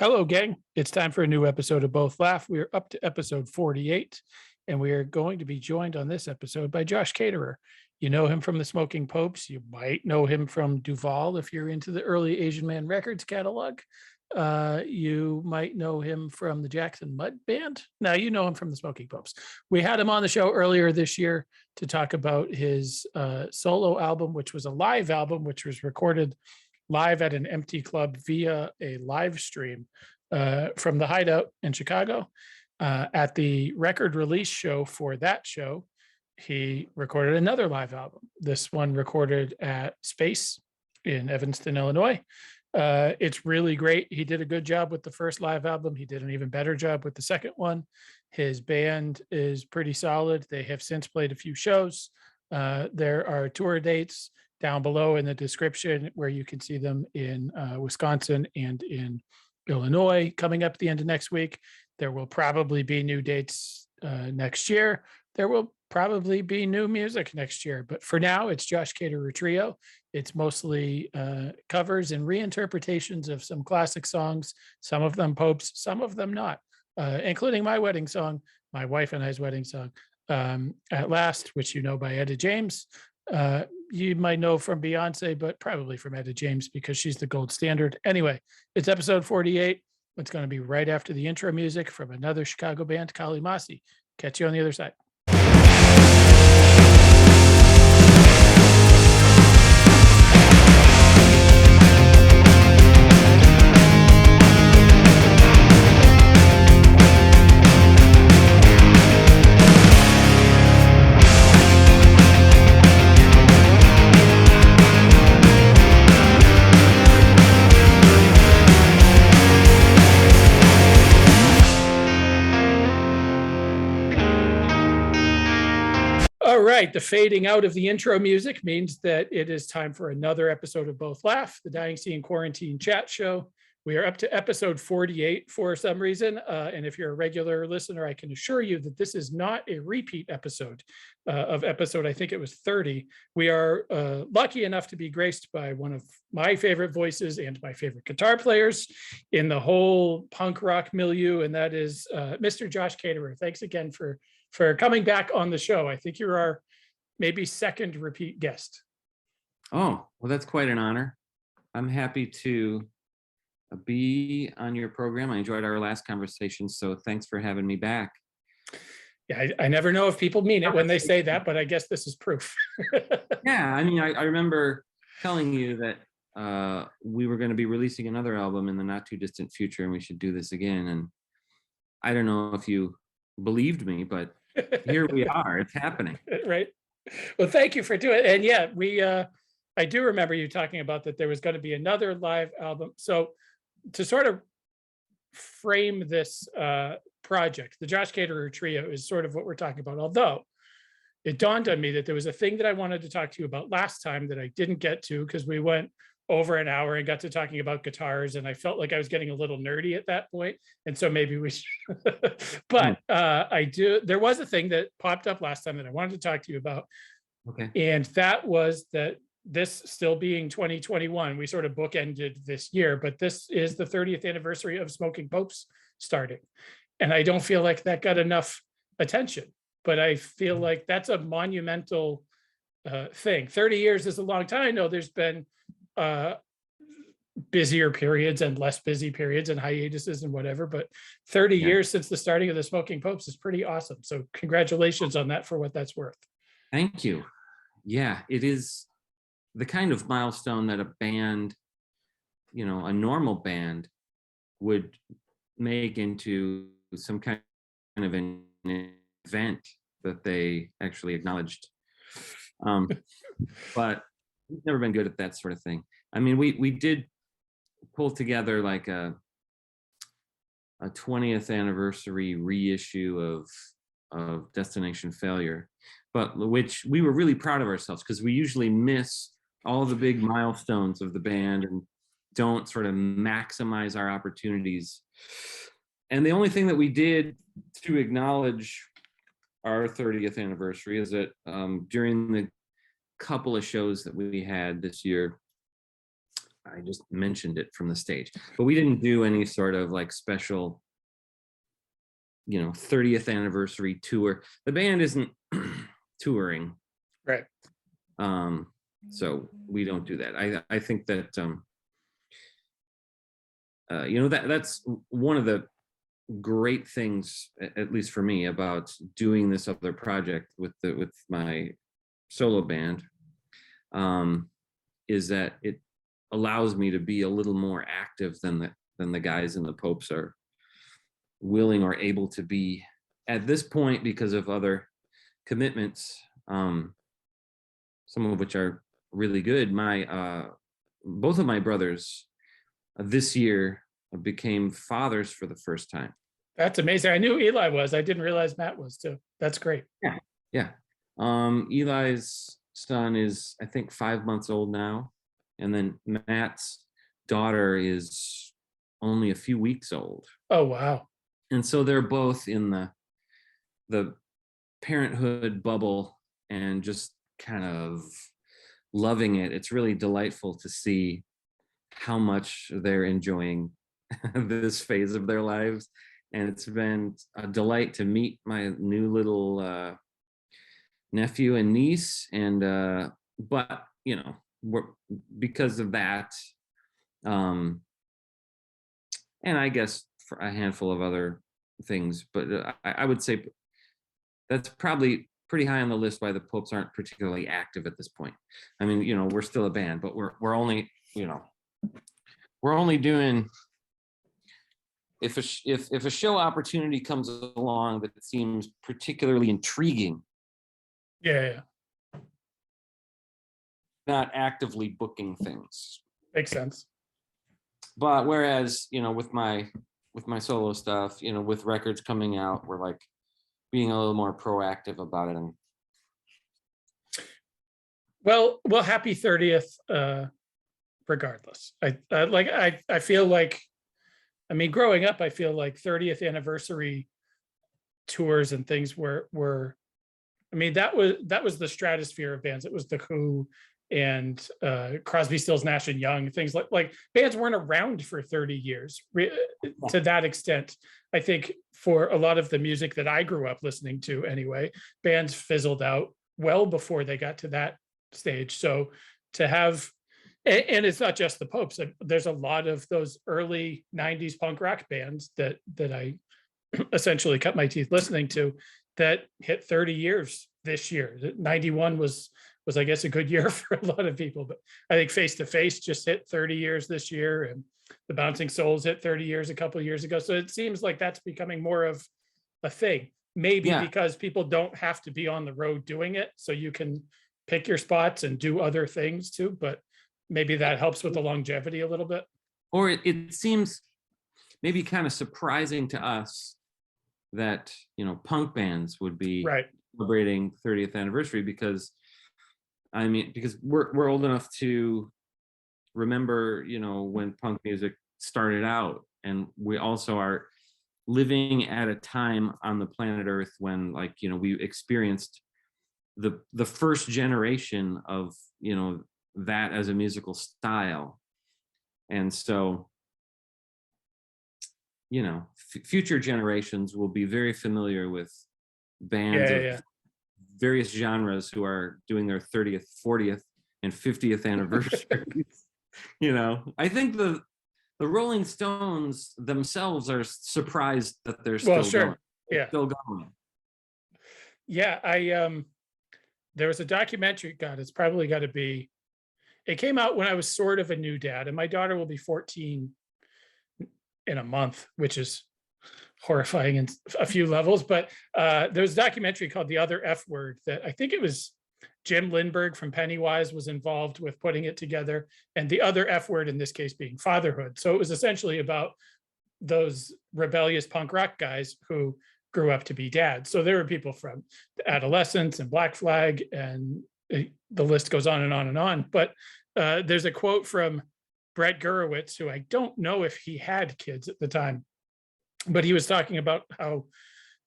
Hello, gang. It's time for a new episode of Both Laugh. We are up to episode 48, and we are going to be joined on this episode by Josh Caterer. You know him from the Smoking Popes. You might know him from Duval if you're into the early Asian Man Records catalog. You might know him from the Jackson Mud Band. Now, you know him from the Smoking Popes. We had him on the show earlier this year to talk about his solo album, which was a live album, which was recorded live at an empty club via a live stream from the Hideout in Chicago. At the record release show for that show, he recorded another live album. This one recorded at Space in Evanston, Illinois. It's really great. He did a good job with the first live album. He did an even better job with the second one. His band is pretty solid. They have since played a few shows. There are tour dates down below in the description where you can see them in Wisconsin and in Illinois coming up at the end of next week. There will probably be new dates next year. There will probably be new music next year. But for now, it's Josh Caterer Trio. It's mostly covers and reinterpretations of some classic songs, some of them popes, some of them not, including my wedding song, my wife and I's wedding song, At Last, which you know by Etta James. You might know from Beyonce, but probably from Etta James because she's the gold standard. Anyway, it's episode 48. It's going to be right after the intro music from another Chicago band, Kali Masi. Catch you on the other side. All right, the fading out of the intro music means that it is time for another episode of Both Laugh, the Dying Scene Quarantine Chat Show. We are up to episode 48 for some reason, and if you're a regular listener, I can assure you that this is not a repeat episode of episode, I think it was 30. We are lucky enough to be graced by one of my favorite voices and my favorite guitar players in the whole punk rock milieu, and that is Mr. Josh Caterer. Thanks again for coming back on the show. I think you're our maybe second repeat guest. Oh, well, that's quite an honor. I'm happy to be on your program. I enjoyed our last conversation, so thanks for having me back. Yeah, I never know if people mean it when they say that, but I guess this is proof. Yeah, I mean, I remember telling you that we were going to be releasing another album in the not too distant future, and we should do this again. And I don't know if you believed me, but here we are. It's happening. Right. Well, thank you for doing it. And yeah, I do remember you talking about that there was going to be another live album. So to sort of frame this project, the Josh Caterer Trio is sort of what we're talking about. Although it dawned on me that there was a thing that I wanted to talk to you about last time that I didn't get to because we went over an hour and got to talking about guitars, and I felt like I was getting a little nerdy at that point, and so maybe we should. But there was a thing that popped up last time that I wanted to talk to you about. Okay. And that was that this still being 2021, we sort of bookended this year, but this is the 30th anniversary of Smoking Popes starting, and I don't feel like that got enough attention, but I feel like that's a monumental thing. 30 years is a long time. I know there's been busier periods and less busy periods and hiatuses and whatever, but 30 years since the starting of the Smoking Popes is pretty awesome. So congratulations on that for what that's worth. Thank you. Yeah, it is the kind of milestone that a band, you know, a normal band would make into some kind of an event that they actually acknowledged. But we've never been good at that sort of thing. I mean, we did pull together like a 20th anniversary reissue of Destination Failure, but which we were really proud of ourselves because we usually miss all the big milestones of the band and don't sort of maximize our opportunities. And the only thing that we did to acknowledge our 30th anniversary is that during the couple of shows that we had this year, I just mentioned it from the stage, but we didn't do any sort of like special, 30th anniversary tour. The band isn't touring. Right. So we don't do that. I think that, that's one of the great things, at least for me, about doing this other project with my solo band, is that it allows me to be a little more active than the guys in the Popes are willing or able to be at this point because of other commitments, some of which are really good. Both of my brothers this year became fathers for the first time. That's amazing. I knew Eli was. I didn't realize Matt was too. That's great. Yeah. Eli's son is, I think, 5 months old now, and then Matt's daughter is only a few weeks old. Oh, wow. And so they're both in the parenthood bubble and just kind of loving it. It's really delightful to see how much they're enjoying this phase of their lives. And it's been a delight to meet my new little nephew and niece. And but because of that, and I guess for a handful of other things, but I would say that's probably pretty high on the list why the Popes aren't particularly active at this point. I mean, we're still a band, but we're only doing, if a show opportunity comes along that seems particularly intriguing, Yeah. not actively booking things. Makes sense. But whereas, with my solo stuff, with records coming out, we're like being a little more proactive about it. And well, happy 30th, regardless. I feel like, growing up, I feel like 30th anniversary tours and things were that was the stratosphere of bands. It was the Who and Crosby, Stills, Nash and Young, things like bands weren't around for 30 years to that extent. I think for a lot of the music that I grew up listening to anyway, bands fizzled out well before they got to that stage. So to have, and it's not just the Popes, there's a lot of those early 90s punk rock bands that I essentially cut my teeth listening to that hit 30 years this year. 91 was I guess a good year for a lot of people, but I think Face to Face just hit 30 years this year, and the Bouncing Souls hit 30 years a couple of years ago. So it seems like that's becoming more of a thing, maybe because people don't have to be on the road doing it, so you can pick your spots and do other things too, but maybe that helps with the longevity a little bit. Or it seems maybe kind of surprising to us that punk bands would be celebrating 30th anniversary, because we're old enough to remember when punk music started out, and we also are living at a time on the planet Earth when we experienced the first generation of that as a musical style. And so future generations will be very familiar with bands of various genres who are doing their 30th, 40th, and 50th anniversaries. I think the Rolling Stones themselves are surprised that they're still going. Still going. Yeah, there was a documentary, it's probably got to be, it came out when I was sort of a new dad, and my daughter will be 14 in a month, which is horrifying in a few levels. But there's a documentary called The Other F Word that I think it was Jim Lindbergh from Pennywise was involved with putting it together, and the other F word in this case being fatherhood. So it was essentially about those rebellious punk rock guys who grew up to be dads. So there were people from Adolescents and Black Flag, and the list goes on and on and on. But there's a quote from Brett Gurewitz, who I don't know if he had kids at the time, but he was talking about how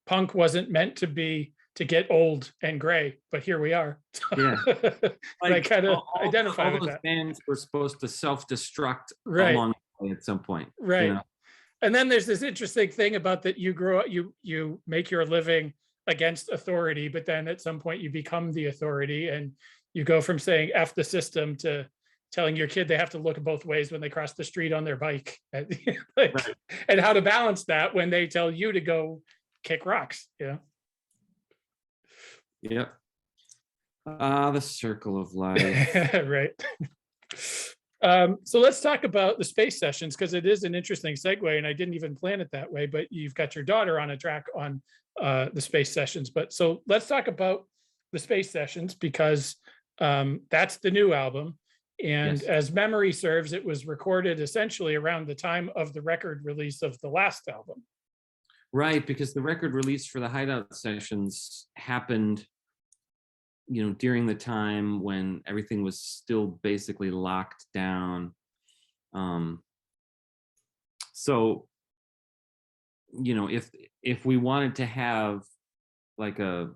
punk wasn't meant to be to get old and gray, but here we are. Yeah. And I kind of all identify with those that. bands were supposed to self-destruct Right, along the way at some point. right. And then there's this interesting thing about that you grow up, you make your living against authority, but then at some point you become the authority, and you go from saying F the system to telling your kid they have to look both ways when they cross the street on their bike. Like, Right. and how to balance that when they tell you to go kick rocks, you know? Yep. The circle of life. Right. So let's talk about the space sessions, because it is an interesting segue, and I didn't even plan it that way, but you've got your daughter on a track on the space sessions. But so let's talk about the space sessions, because that's the new album. And Yes. as memory serves, it was recorded essentially around the time of the record release of the last album. Right, because the record release for the Hideout Sessions happened, during the time when everything was still basically locked down. So, if we wanted to have like a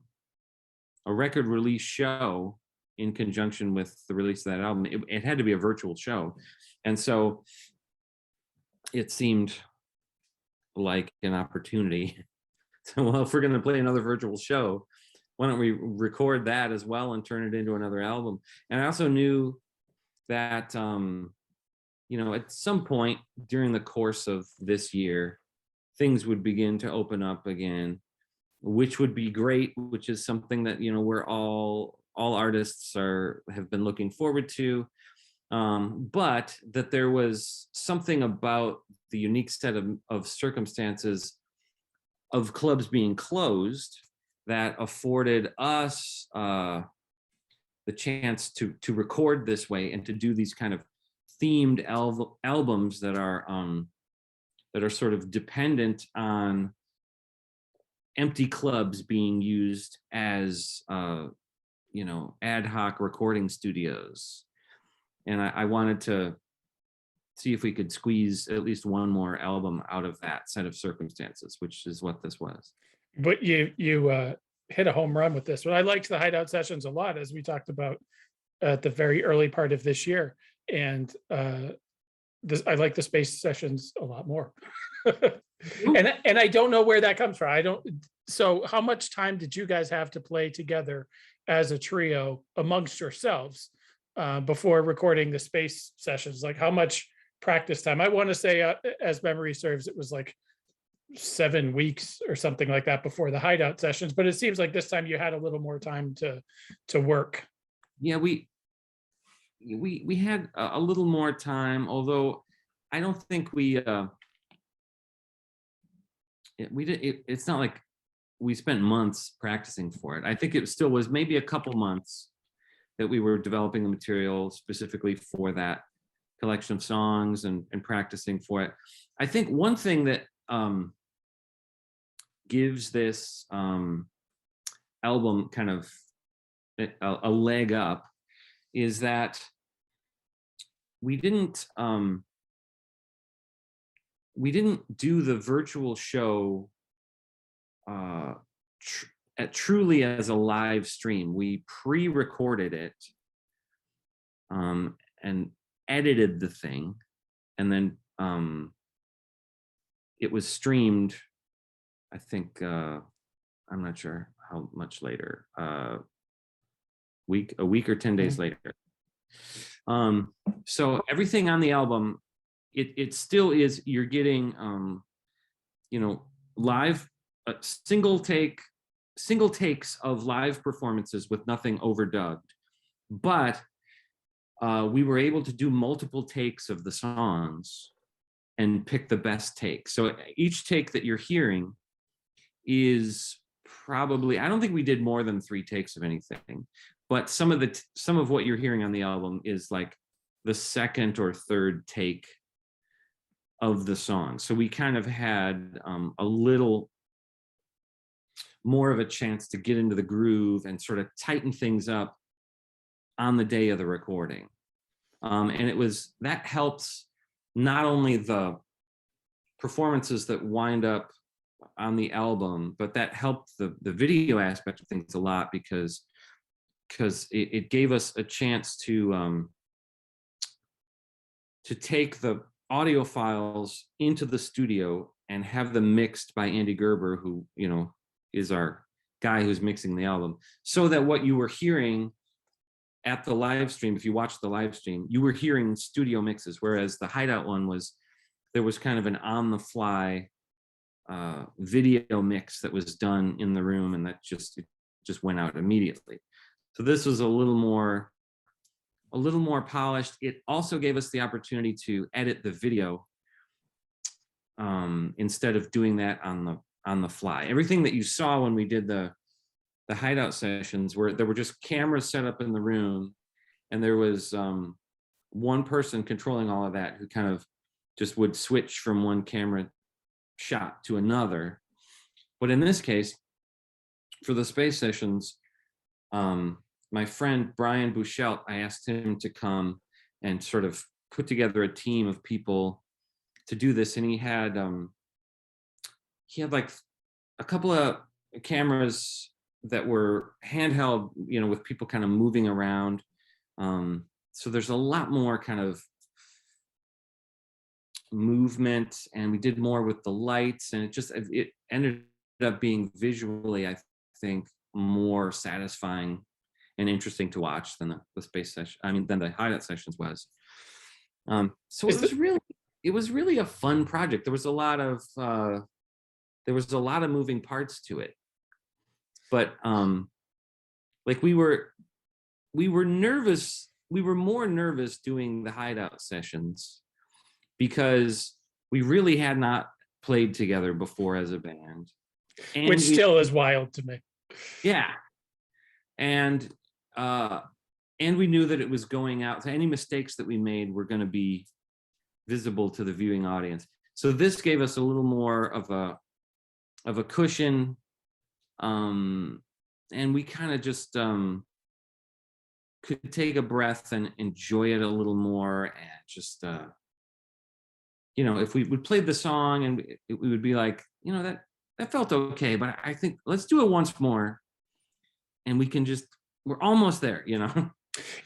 record release show in conjunction with the release of that album, it had to be a virtual show. And so it seemed like an opportunity. So, well, if we're going to play another virtual show, why don't we record that as well and turn it into another album? And I also knew that, at some point during the course of this year, things would begin to open up again, which would be great, which is something that, we're all artists have been looking forward to. But that there was something about the unique set of circumstances of clubs being closed that afforded us the chance to record this way and to do these kind of themed albums that are sort of dependent on empty clubs being used as ad hoc recording studios. And I wanted to see if we could squeeze at least one more album out of that set of circumstances, which is what this was. But you hit a home run with this one. I liked the Hideout Sessions a lot, as we talked about at the very early part of this year. And I like the space sessions a lot more. And I don't know where that comes from. So how much time did you guys have to play together as a trio amongst yourselves before recording the space sessions? Like, how much practice time? I want to say, as memory serves, it was like 7 weeks or something like that before the Hideout Sessions, but it seems like this time you had a little more time to work. Yeah, we had a little more time, although I don't think we did. It's not like we spent months practicing for it. I think it still was maybe a couple months that we were developing the material specifically for that collection of songs and practicing for it. I think one thing that gives this album kind of a leg up is that we didn't do the virtual show truly as a live stream. We pre-recorded it and edited the thing, and then it was streamed, I think, I'm not sure how much later, a week or 10 days later. So everything on the album, it still is, you're getting live, single takes of live performances with nothing overdubbed, but we were able to do multiple takes of the songs and pick the best take. So each take that you're hearing is probably, I don't think we did more than 3 takes of anything, but some of what you're hearing on the album is like the second or third take of the song. So we kind of had a little more of a chance to get into the groove and sort of tighten things up on the day of the recording. And that helps not only the performances that wind up on the album, but that helped the video aspect of things a lot because it gave us a chance to take the audio files into the studio and have them mixed by Andy Gerber, who, you know, is our guy who's mixing the album, so that what you were hearing at the live stream, if you watched the live stream, you were hearing studio mixes, whereas the Hideout one there was kind of an on the fly video mix that was done in the room, and that just went out immediately. So this was a little more polished. It also gave us the opportunity to edit the video instead of doing that on the fly. Everything that you saw when we did the Hideout sessions, where there were just cameras set up in the room, and there was one person controlling all of that, who kind of just would switch from one camera shot to another. But in this case, for the space sessions, my friend Brian Bouchelt, I asked him to come and sort of put together a team of people to do this, and he had like a couple of cameras that were handheld, you know, with people kind of moving around. So there's a lot more kind of movement, and we did more with the lights, and it ended up being visually, I think, more satisfying and interesting to watch than the space session. I mean, than the Hideout sessions was. So it was really a fun project. There was a lot of moving parts to it, but like we were nervous. We were more nervous doing the Hideout sessions because we really had not played together before as a band, and which still is wild to me. Yeah, and we knew that it was going out. So any mistakes that we made were going to be visible to the viewing audience. So this gave us a little more of a cushion, and we kind of just could take a breath and enjoy it a little more, and just you know, if we played the song and we would be like, you know, that felt okay, but I think let's do it once more, and we're almost there, you know.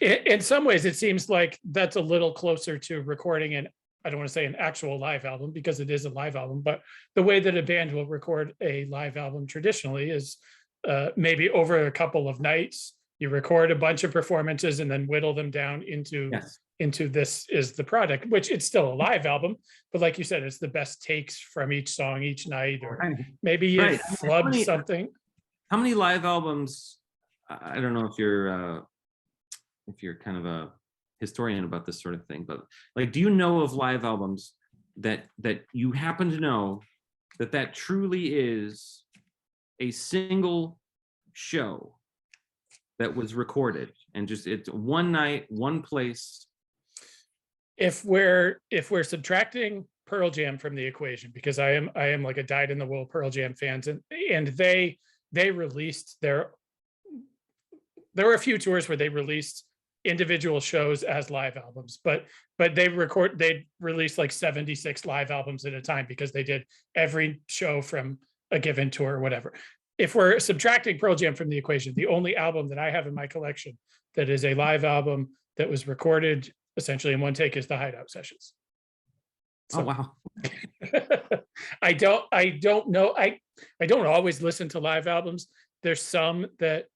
In some ways, it seems like that's a little closer to recording I don't want to say an actual live album, because it is a live album, but the way that a band will record a live album traditionally is maybe over a couple of nights, you record a bunch of performances and then whittle them down into this is the product, which it's still a live album, but like you said, it's the best takes from each song each night, or maybe you flub something. How many live albums? I don't know if you're kind of a historian about this sort of thing, but like, do you know of live albums that you happen to know that truly is a single show that was recorded and just it's one night, one place? If we're subtracting Pearl Jam from the equation, because I am like a dyed-in-the-wool Pearl Jam fans, and they released there were a few tours where they released individual shows as live albums, but they released like 76 live albums at a time, because they did every show from a given tour or whatever. If we're subtracting Pearl Jam from the equation, the only album that I have in my collection that is a live album that was recorded essentially in one take is the Hideout Sessions. So, oh wow. I don't know. I don't always listen to live albums. There's some that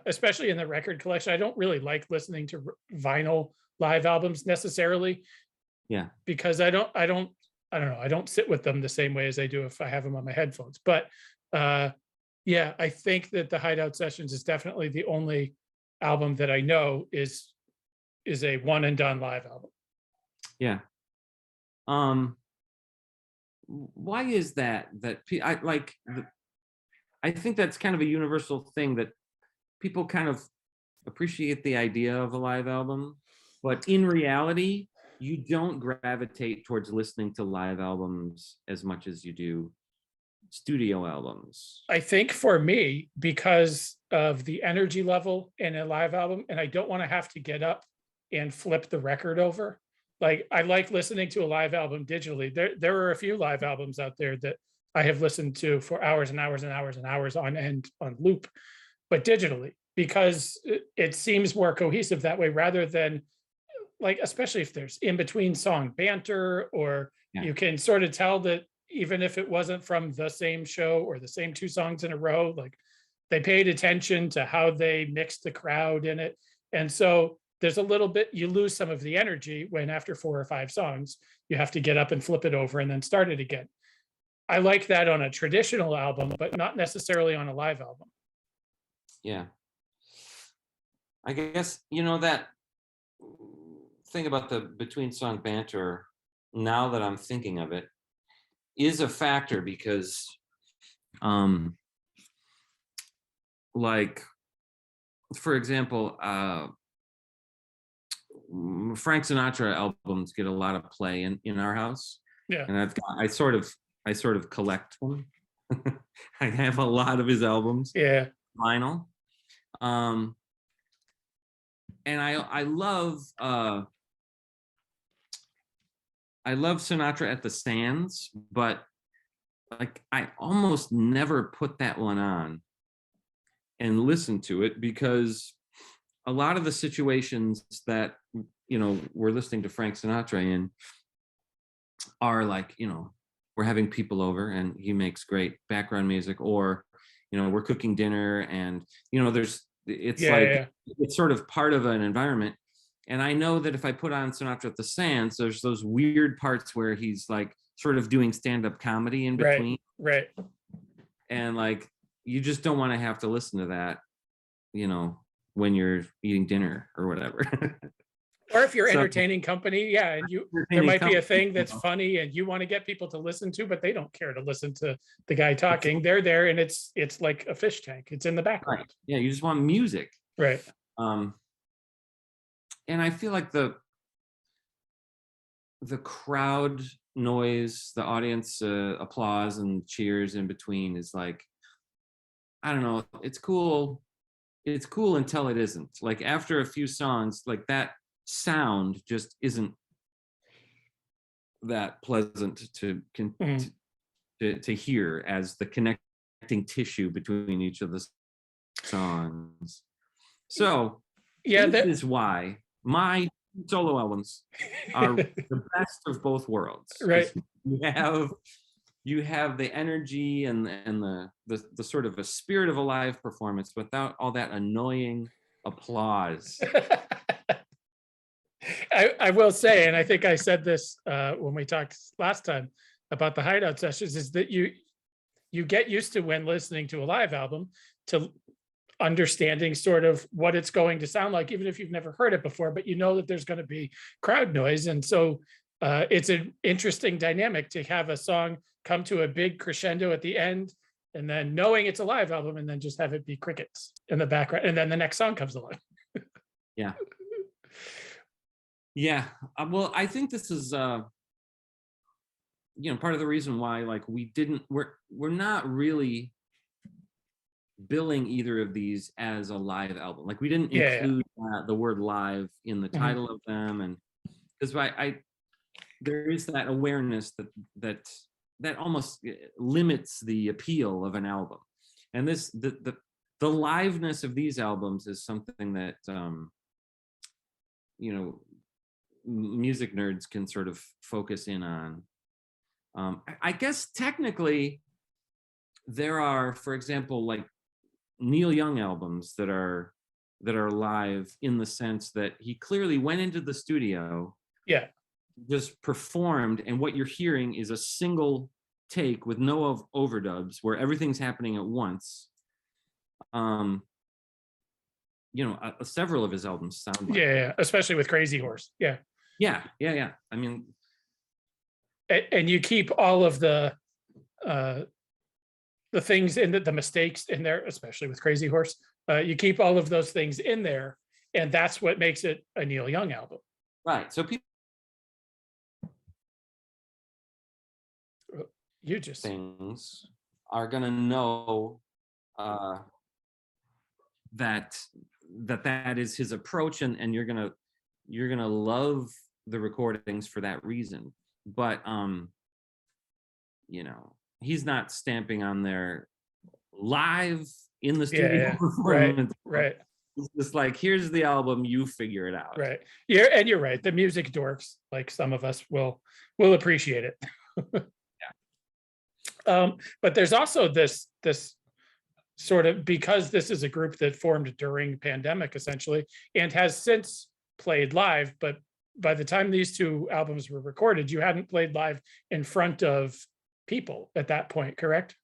especially in the record collection, I don't really like listening to vinyl live albums necessarily. Yeah. Because I don't know. I don't sit with them the same way as I do if I have them on my headphones. But yeah, I think that the Hideout Sessions is definitely the only album that I know is a one and done live album. Yeah. Why is that I think that's kind of a universal thing, that people kind of appreciate the idea of a live album, but in reality, you don't gravitate towards listening to live albums as much as you do studio albums. I think for me, because of the energy level in a live album, and I don't want to have to get up and flip the record over. Like, I like listening to a live album digitally. There are a few live albums out there that I have listened to for hours and hours and hours and hours on end on loop, but digitally, because it seems more cohesive that way rather than like, especially if there's in between song banter, or Yeah. you can sort of tell that even if it wasn't from the same show or the same two songs in a row, like they paid attention to how they mixed the crowd in it. And so there's a little bit, you lose some of the energy when after 4 or 5 songs, you have to get up and flip it over and then start it again. I like that on a traditional album, but not necessarily on a live album. Yeah. I guess, that thing about the between song banter, now that I'm thinking of it, is a factor because, like, for example, Frank Sinatra albums get a lot of play in our house. Yeah. And I sort of collect them. I have a lot of his albums. Yeah. Vinyl. And I love Sinatra at the Sands, but like I almost never put that one on and listen to it because a lot of the situations that we're listening to Frank Sinatra in are like, we're having people over and he makes great background music, or we're cooking dinner and it's it's sort of part of an environment. And I know that if I put on Sinatra at the Sands, there's those weird parts where he's like sort of doing stand-up comedy in between. Right. And like, you just don't want to have to listen to that, when you're eating dinner or whatever. Or if you're entertaining company, yeah, and there might be a thing that's funny and you want to get people to listen to, but they don't care to listen to the guy talking. They're there and it's like a fish tank. It's in the background. Right. Yeah, you just want music. Right. And I feel like the crowd noise, the audience applause and cheers in between is like, I don't know, it's cool. It's cool until it isn't. Like after a few songs, like that sound just isn't that pleasant to hear as the connecting tissue between each of the songs. So that is why my solo albums are the best of both worlds. Right. You have the energy and the sort of a spirit of a live performance without all that annoying applause. I will say, and I think I said this when we talked last time about the Hideout Sessions, is that you get used to, when listening to a live album, to understanding sort of what it's going to sound like, even if you've never heard it before, but you know that there's going to be crowd noise. And so it's an interesting dynamic to have a song come to a big crescendo at the end, and then knowing it's a live album, and then just have it be crickets in the background, and then the next song comes along. Yeah. Yeah. Well, I think this is part of the reason why, like, we're not really billing either of these as a live album. Like, we didn't include the word live in the title of them, and because there is that awareness that almost limits the appeal of an album. And the liveness of these albums is something that music nerds can sort of focus in on. I guess technically there are, for example, like Neil Young albums that are live, in the sense that he clearly went into the studio, just performed, and what you're hearing is a single take with no overdubs, where everything's happening at once. Several of his albums sound like that. Especially with Crazy Horse. Yeah. I mean, and you keep all of the things in the mistakes in there, especially with Crazy Horse. You keep all of those things in there, and that's what makes it a Neil Young album. Right. So people things are gonna know that is his approach, and you're gonna love the recordings for that reason. But he's not stamping on there live in the Yeah, studio yeah. Right, performance. right, It's just like, here's the album, you figure it out. right. Yeah, and you're right. The music dorks, like some of us, will appreciate it. But there's also this sort of, because this is a group that formed during pandemic essentially and has since played live, but by the time these two albums were recorded, you hadn't played live in front of people at that point, correct?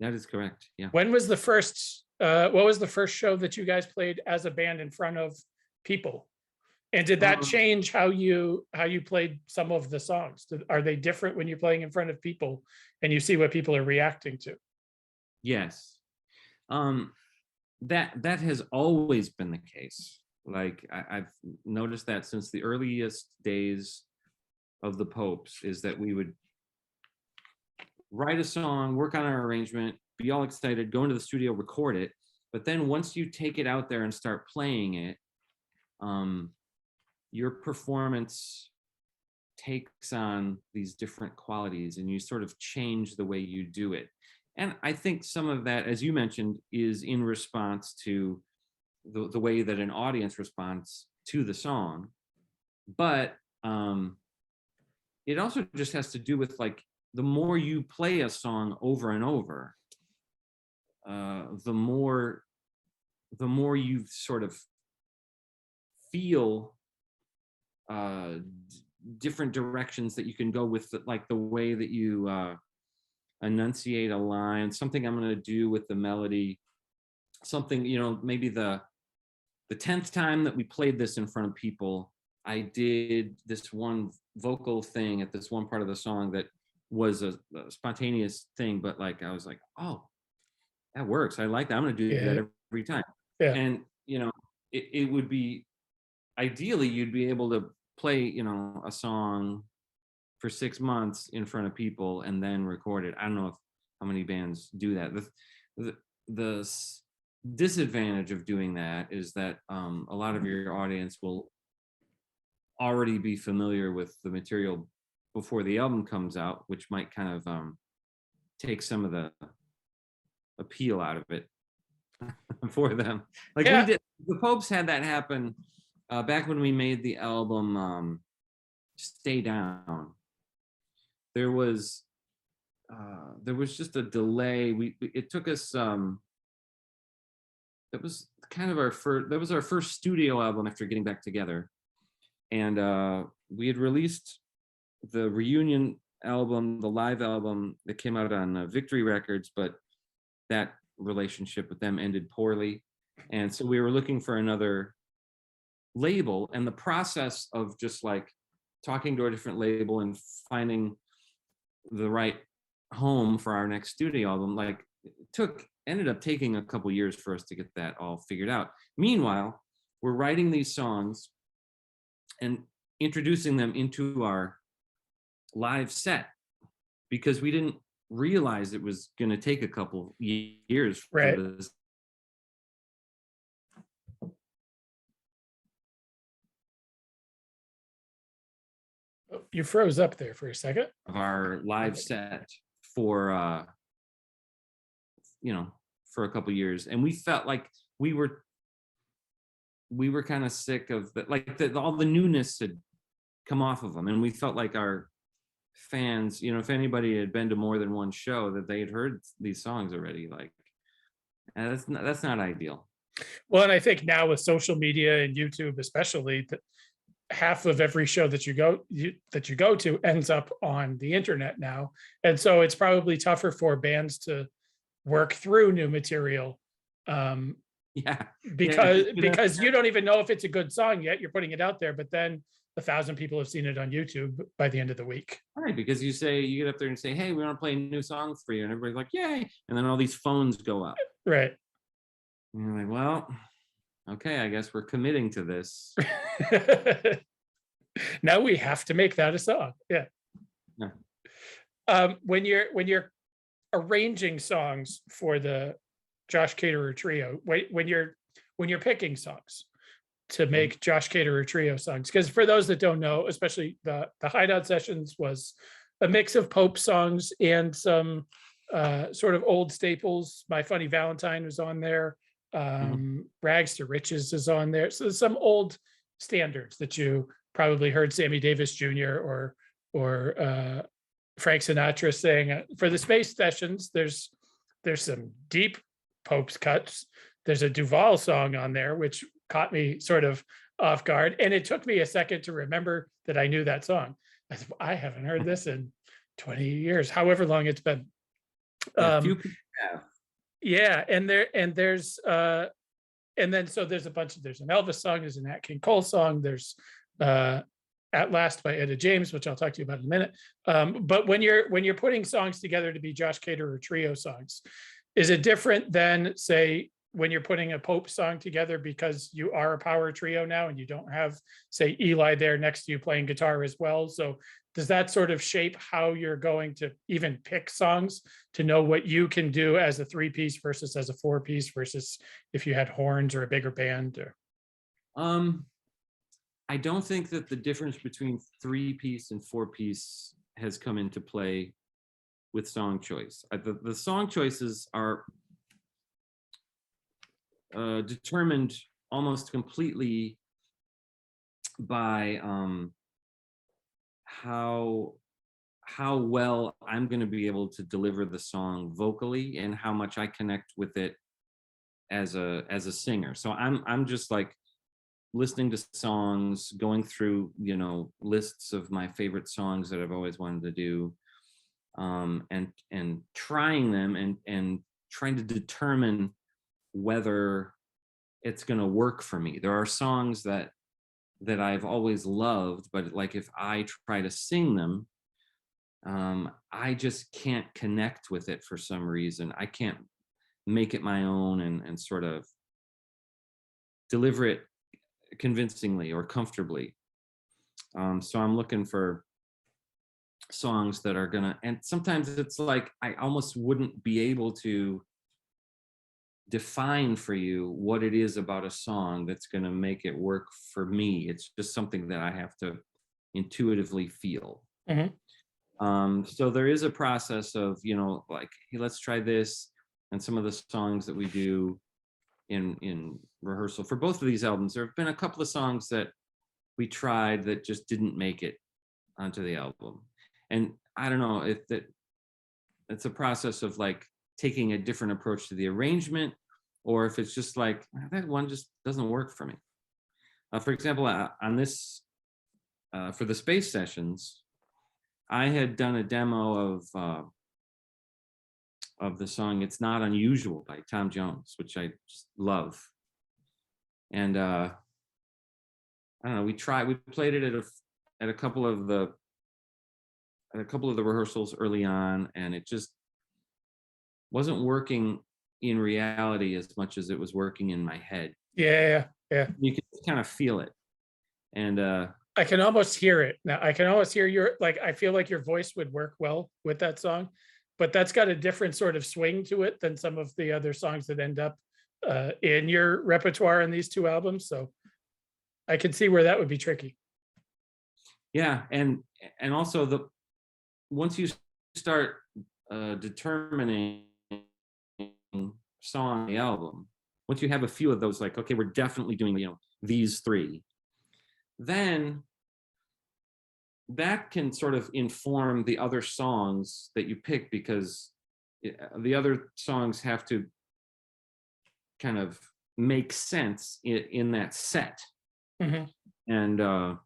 That is correct. Yeah. When was the first what was the first show that you guys played as a band in front of people? And did that change how you played some of the songs? Are they different when you're playing in front of people and you see what people are reacting to? Yes. That has always been the case. Like I've noticed that since the earliest days of the Popes, is that we would write a song, work on our arrangement, be all excited, go into the studio, record it. But then once you take it out there and start playing it, your performance takes on these different qualities and you sort of change the way you do it. And I think some of that, as you mentioned, is in response to the way that an audience responds to the song. But it also just has to do with, like, the more you play a song over and over, the more you sort of feel different directions that you can go with, like the way that you enunciate a line, something I'm going to do with the melody, something, maybe the 10th time that we played this in front of people, I did this one vocal thing at this one part of the song that was a spontaneous thing, but like I was like, oh, that works, I like that, I'm going to do that every time. And it would be, ideally you'd be able to play a song for 6 months in front of people and then record it. I don't know how many bands do that. The disadvantage of doing that is that a lot of your audience will already be familiar with the material before the album comes out, which might kind of take some of the appeal out of it for them. Like we did, the Popes had that happen back when we made the album Stay Down. There was just a delay. It took us that was kind of our first studio album after getting back together, and we had released the reunion album, the live album that came out on Victory Records, but that relationship with them ended poorly, and so we were looking for another label. And the process of just like talking to a different label and finding the right home for our next studio album, like, ended up taking a couple years for us to get that all figured out. Meanwhile, we're writing these songs and introducing them into our live set because we didn't realize it was going to take a couple years for this. You froze up there for a second. Of our live set for for a couple years, and we felt like we were kind of sick of all the newness had come off of them, and we felt like our fans, if anybody had been to more than one show, that they had heard these songs already. Like, and that's not ideal. Well, and I think now with social media and YouTube especially, that half of every show that you go to ends up on the internet now, and so it's probably tougher for bands to work through new material because you don't even know if it's a good song yet. You're putting it out there, but then 1,000 people have seen it on YouTube by the end of the week. Right, because you get up there and say, hey, we want to play a new song for you, and everybody's like, yay, and then all these phones go up. Right. And you're like, well, okay, I guess we're committing to this. Now we have to make that a song. Yeah. When you're arranging songs for the Josh Caterer trio, when you're picking songs to make Josh Caterer trio songs, because for those that don't know, especially the Hideout Sessions was a mix of Pope songs and some sort of old staples. My Funny Valentine was on there. Rags to Riches is on there. So there's some old standards that you probably heard Sammy Davis Jr. or Frank Sinatra sing. For the Space Sessions, there's some deep Pope's cuts. There's a Duvall song on there, which caught me sort of off guard. And it took me a second to remember that I knew that song. I haven't heard this in 20 years, however long it's been. Few people have. Yeah, and there's and then so there's a bunch of, there's an Elvis song, there's an Nat King Cole song, there's At Last by Etta James, which I'll talk to you about in a minute. But when you're putting songs together to be Josh Caterer trio songs, is it different than, say, when you're putting a Pope song together because you are a power trio now and you don't have, say, Eli there next to you playing guitar as well? So does that sort of shape how you're going to even pick songs to know what you can do as a 3-piece versus as a 4-piece versus if you had horns or a bigger band? Or I don't think that the difference between 3-piece and 4-piece has come into play with song choice. The song choices are determined almost completely by how well I'm going to be able to deliver the song vocally and how much I connect with it as a singer. So I'm just like listening to songs, going through, lists of my favorite songs that I've always wanted to do, and trying them and trying to determine whether it's going to work for me. There are songs that I've always loved, but like if I try to sing them, I just can't connect with it for some reason. I can't make it my own and sort of deliver it convincingly or comfortably. So I'm looking for songs that are gonna, and sometimes it's like I almost wouldn't be able to define for you what it is about a song that's going to make it work for me. It's just something that I have to intuitively feel. So there is a process of, like, hey, let's try this. And some of the songs that we do in rehearsal for both of these albums, there have been a couple of songs that we tried that just didn't make it onto the album. And I don't know if it's a process of like taking a different approach to the arrangement, or if it's just like that one just doesn't work for me. For example, on this, for the Space Sessions, I had done a demo of the song "It's Not Unusual" by Tom Jones, which I just love. And I don't know, we played it at a couple of the rehearsals early on, and it just wasn't working in reality as much as it was working in my head. Yeah. You can kind of feel it. And I can almost hear it now. I can almost hear I feel like your voice would work well with that song, but that's got a different sort of swing to it than some of the other songs that end up in your repertoire in these two albums. So I can see where that would be tricky. Yeah. And also once you start determining song on the album, once you have a few of those, like, okay, we're definitely doing these 3, then that can sort of inform the other songs that you pick, because the other songs have to kind of make sense in that set. And that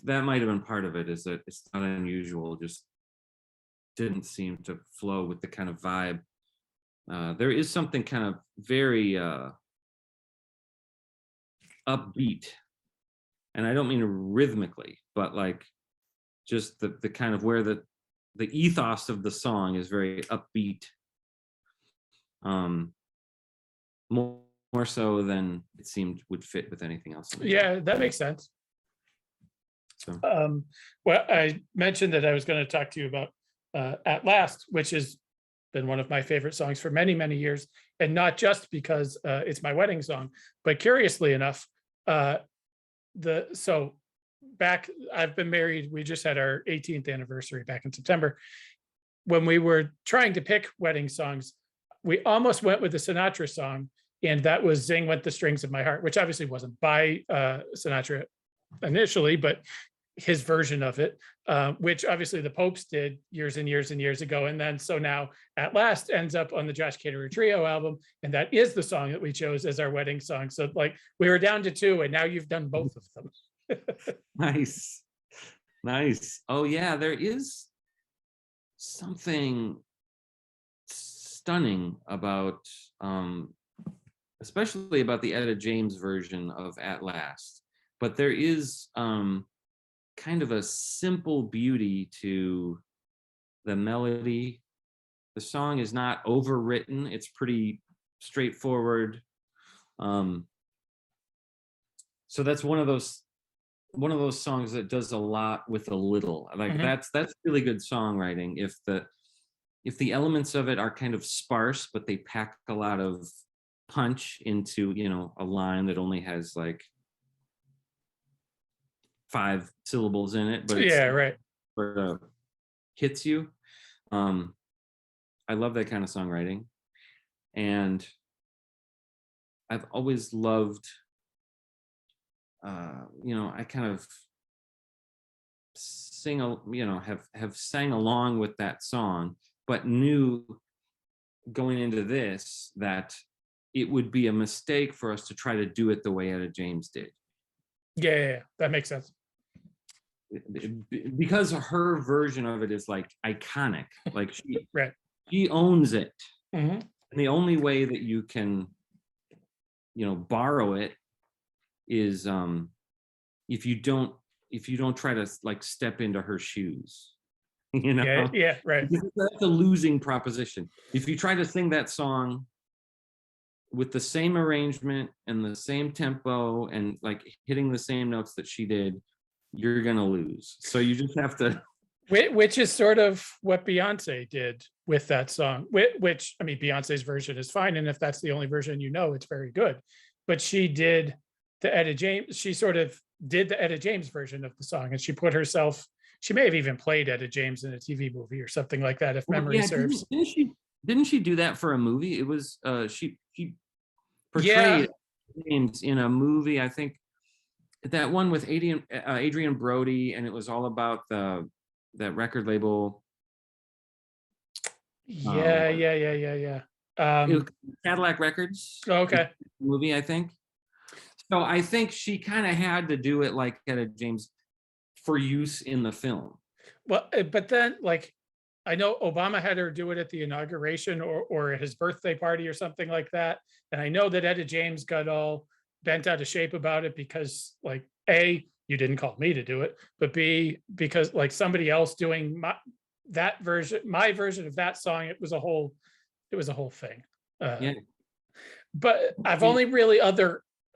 might have been part of it, is that It's Not Unusual just didn't seem to flow with the kind of vibe. There is something kind of very upbeat, and I don't mean rhythmically, but like just the kind of where the ethos of the song is very upbeat, more so than it seemed would fit with anything else. Yeah, that makes sense. So well, I mentioned that I was going to talk to you about At Last, which has been one of my favorite songs for many, many years, and not just because it's my wedding song, but curiously enough, I've been married. We just had our 18th anniversary back in September, when we were trying to pick wedding songs, we almost went with the Sinatra song, and that was "Zing Went the Strings of My Heart," which obviously wasn't by Sinatra initially, but his version of it, which obviously the Popes did years and years and years ago. And then so now At Last ends up on the Josh Caterer Trio album, and that is the song that we chose as our wedding song. So like we were down to two, and now you've done both of them. Nice. Nice. Oh yeah, there is something stunning about especially about the Etta James version of At Last. But there is kind of a simple beauty to the melody. The song is not overwritten. It's pretty straightforward. So that's one of those songs that does a lot with a little. Like that's really good songwriting. If the elements of it are kind of sparse, but they pack a lot of punch into, you know, a line that only has like 5 syllables in it, but it's right. sort of hits you. I love that kind of songwriting, and I've always loved, you know, I kind of have sang along with that song, but knew going into this that it would be a mistake for us to try to do it the way Etta James did. Yeah, that makes sense. Because her version of it is like iconic, like she right. She owns it. And the only way that you can, you know, borrow it is if you don't try to like step into her shoes. You know? Yeah, right. That's a losing proposition. If you try to sing that song with the same arrangement and the same tempo and like hitting the same notes that she did, you're gonna lose. So you just have to. Which is sort of what Beyonce did with that song. Which I mean, Beyonce's version is fine, and if that's the only version you know, it's very good. But she did the Etta James. She sort of did the Etta James version of the song, and she put herself. She may have even played Etta James in a TV movie or something like that, if memory serves. Didn't she do that for a movie? It was she portrayed James in a movie. I think that one with Adrian Brody, and it was all about that record label. Yeah. Cadillac Records. Okay. Movie, I think. So I think she kind of had to do it like Etta James for use in the film. Well, but then like I know Obama had her do it at the inauguration or his birthday party or something like that. And I know that Etta James got all bent out of shape about it because like A, you didn't call me to do it, but B, because like somebody else doing my version of that song, it was a whole thing. But I've only really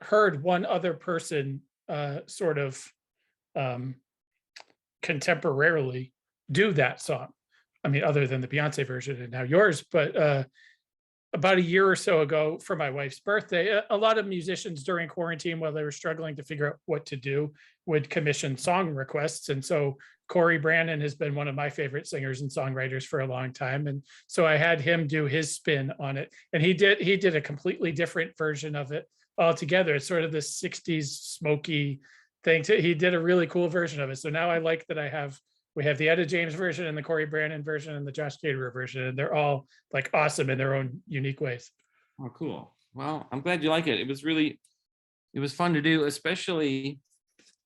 heard one other person sort of contemporarily do that song. I mean, other than the Beyonce version and now yours, but about a year or so ago for my wife's birthday, a lot of musicians during quarantine, while they were struggling to figure out what to do, would commission song requests. And so Corey Brannon has been one of my favorite singers and songwriters for a long time. And so I had him do his spin on it. And he did a completely different version of it altogether. It's sort of this 60s smoky thing. He did a really cool version of it. So now I like that we have the Etta James version and the Corey Brannon version and the Josh Caterer version, and they're all like awesome in their own unique ways. Oh, cool. Well, I'm glad you like it. It was fun to do, especially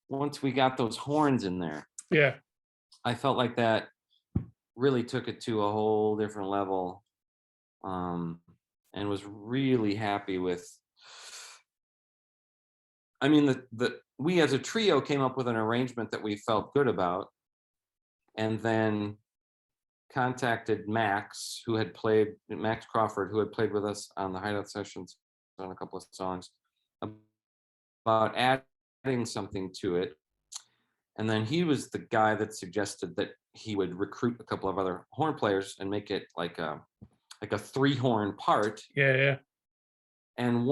once we got those horns in there. Yeah. I felt like that really took it to a whole different level, and was really happy with. I mean, we as a trio came up with an arrangement that we felt good about, and then contacted Max Crawford, who had played with us on the Hideout Sessions on a couple of songs, about adding something to it. And then he was the guy that suggested that he would recruit a couple of other horn players and make it like a 3-horn part. Yeah. And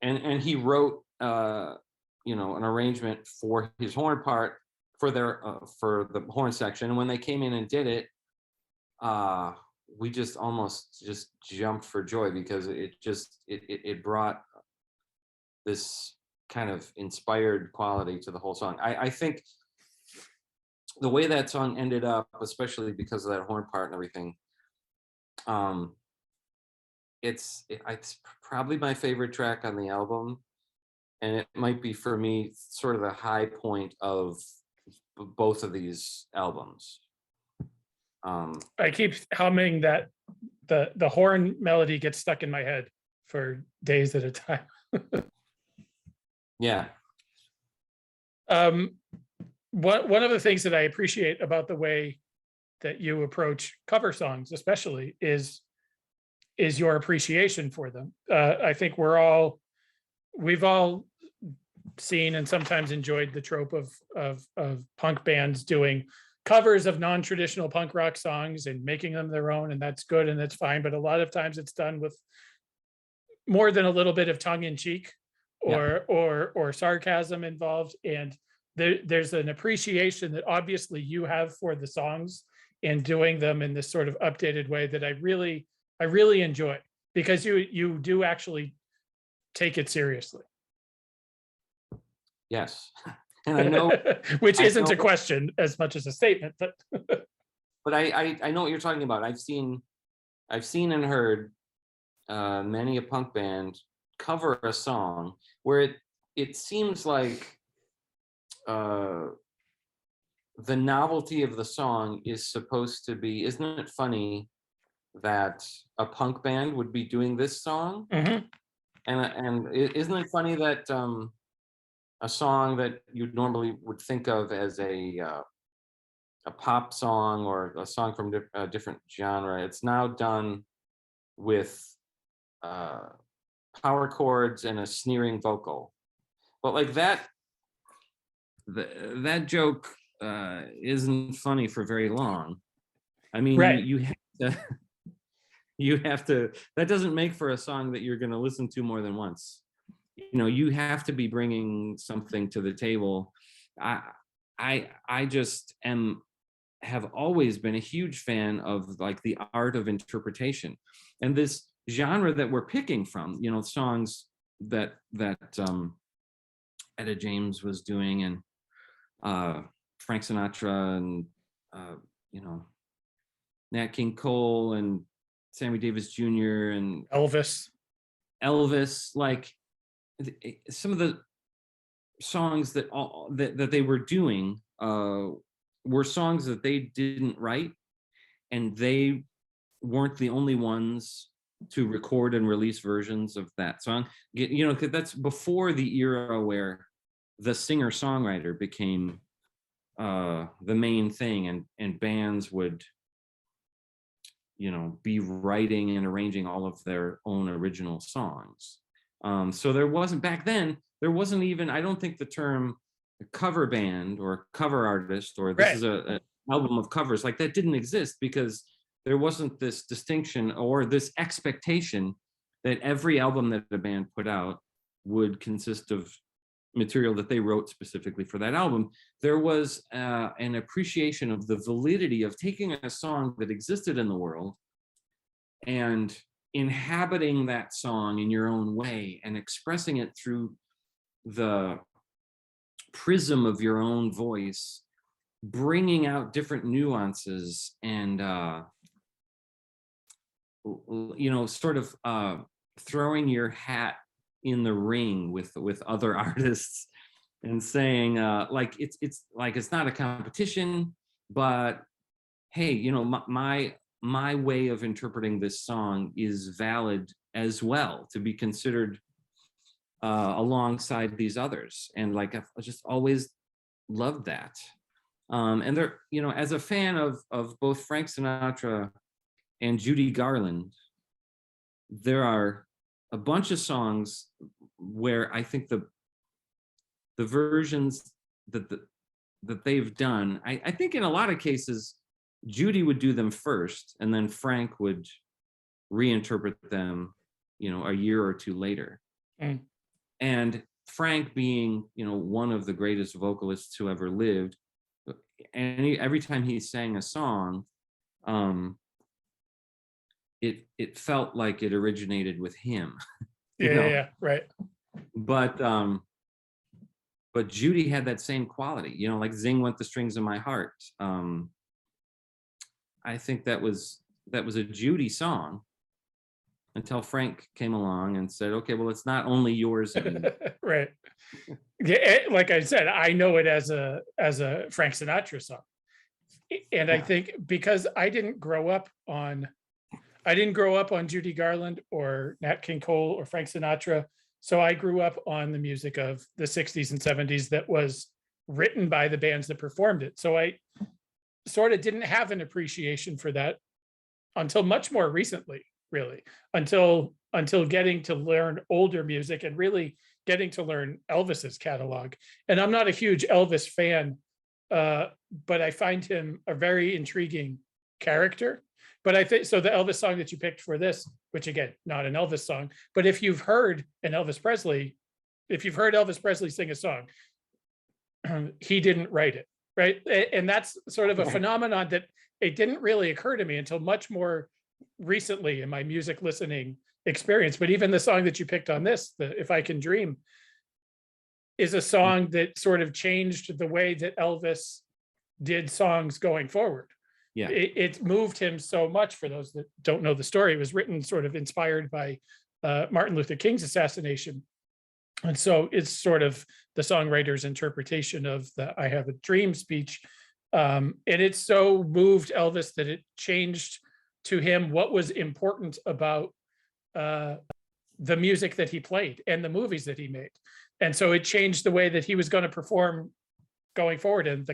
and he wrote an arrangement for his horn part for the horn section. And when they came in and did it, we just almost just jumped for joy, because it brought this kind of inspired quality to the whole song. I think the way that song ended up, especially because of that horn part and everything, it's probably my favorite track on the album, and it might be for me sort of the high point of both of these albums. I keep humming that the horn melody gets stuck in my head for days at a time. Yeah. One of the things that I appreciate about the way that you approach cover songs, especially, is your appreciation for them. I think we've all seen and sometimes enjoyed the trope of punk bands doing covers of non-traditional punk rock songs and making them their own, and that's good and that's fine. But a lot of times it's done with more than a little bit of tongue in cheek or sarcasm involved. And there's an appreciation that obviously you have for the songs and doing them in this sort of updated way that I really enjoy, because you do actually take it seriously. Yes. And I know which isn't a question as much as a statement, but but I know what you're talking about. I've seen and heard many a punk band cover a song where it seems like the novelty of the song is supposed to be, isn't it funny that a punk band would be doing this song? Mhm. And isn't it funny that a song that you normally would think of as a pop song or a song from a different genre, it's now done with power chords and a sneering vocal. But like that joke isn't funny for very long. I mean, right. you have to, you have to, that doesn't make for a song that you're going to listen to more than once. You know, you have to be bringing something to the table. I just have always been a huge fan of like the art of interpretation, and this genre that we're picking from, you know, songs that Etta James was doing, and Frank Sinatra, and you know, Nat King Cole and Sammy Davis Jr. and Elvis, like some of the songs that they were doing were songs that they didn't write, and they weren't the only ones to record and release versions of that song. You know, because that's before the era where the singer-songwriter became the main thing, and bands would, you know, be writing and arranging all of their own original songs. So there wasn't, back then, there wasn't even, I don't think the term cover band or cover artist or this is an album of covers, like that didn't exist, because there wasn't this distinction or this expectation that every album that a band put out would consist of material that they wrote specifically for that album. There was an appreciation of the validity of taking a song that existed in the world and inhabiting that song in your own way and expressing it through the prism of your own voice, bringing out different nuances and you know, sort of throwing your hat in the ring with other artists and saying like it's like, it's not a competition, but hey, you know, my way of interpreting this song is valid as well, to be considered alongside these others. And like I've just always loved that. And there, you know, as a fan of both Frank Sinatra and Judy Garland, there are a bunch of songs where I think the versions that they've done, I think in a lot of cases Judy would do them first, and then Frank would reinterpret them, you know, a year or two later. And Frank, being, you know, one of the greatest vocalists who ever lived, and every time he sang a song, it felt like it originated with him. Yeah, right. But Judy had that same quality, like Zing Went the Strings of My Heart. I think that was a Judy song until Frank came along and said, okay, well, it's not only yours anymore. Right. Yeah, like I said, I know it as a Frank Sinatra song. And I think because I didn't grow up on Judy Garland or Nat King Cole or Frank Sinatra. So I grew up on the music of the 60s and 70s that was written by the bands that performed it. So I sort of didn't have an appreciation for that until much more recently, really, until getting to learn older music and really getting to learn Elvis's catalog. And I'm not a huge Elvis fan, but I find him a very intriguing character. But I think so. The Elvis song that you picked for this, which again, not an Elvis song, but if you've heard Elvis Presley sing a song, he didn't write it, right? And that's sort of a phenomenon that it didn't really occur to me until much more recently in my music listening experience. But even the song that you picked on this, the If I Can Dream, is a song that sort of changed the way that Elvis did songs going forward. Yeah. It moved him so much. For those that don't know the story, it was written sort of inspired by Martin Luther King's assassination. And so it's sort of the songwriter's interpretation of the I Have a Dream speech. And it so moved Elvis that it changed to him what was important about the music that he played and the movies that he made. And so it changed the way that he was going to perform going forward, and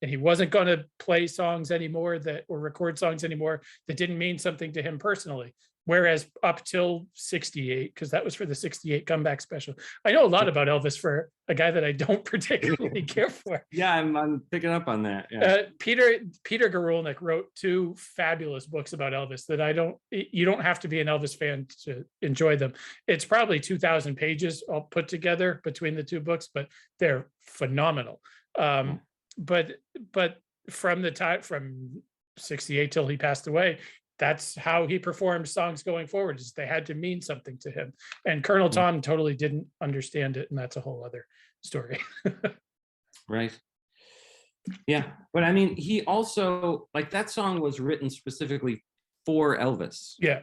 he wasn't going to play songs anymore or record songs anymore that didn't mean something to him personally. Whereas up till 68, because that was for the 68 comeback special. I know a lot about Elvis for a guy that I don't particularly care for. Yeah, I'm picking up on that. Yeah. Peter Garulnik wrote 2 fabulous books about Elvis that you don't have to be an Elvis fan to enjoy them. It's probably 2,000 pages all put together between the 2 books, but they're phenomenal. But from the time from 68 till he passed away, that's how he performed songs going forward, is they had to mean something to him. And Colonel Tom totally didn't understand it. And that's a whole other story. Right. Yeah. But I mean, he also, like, that song was written specifically for Elvis. Yeah.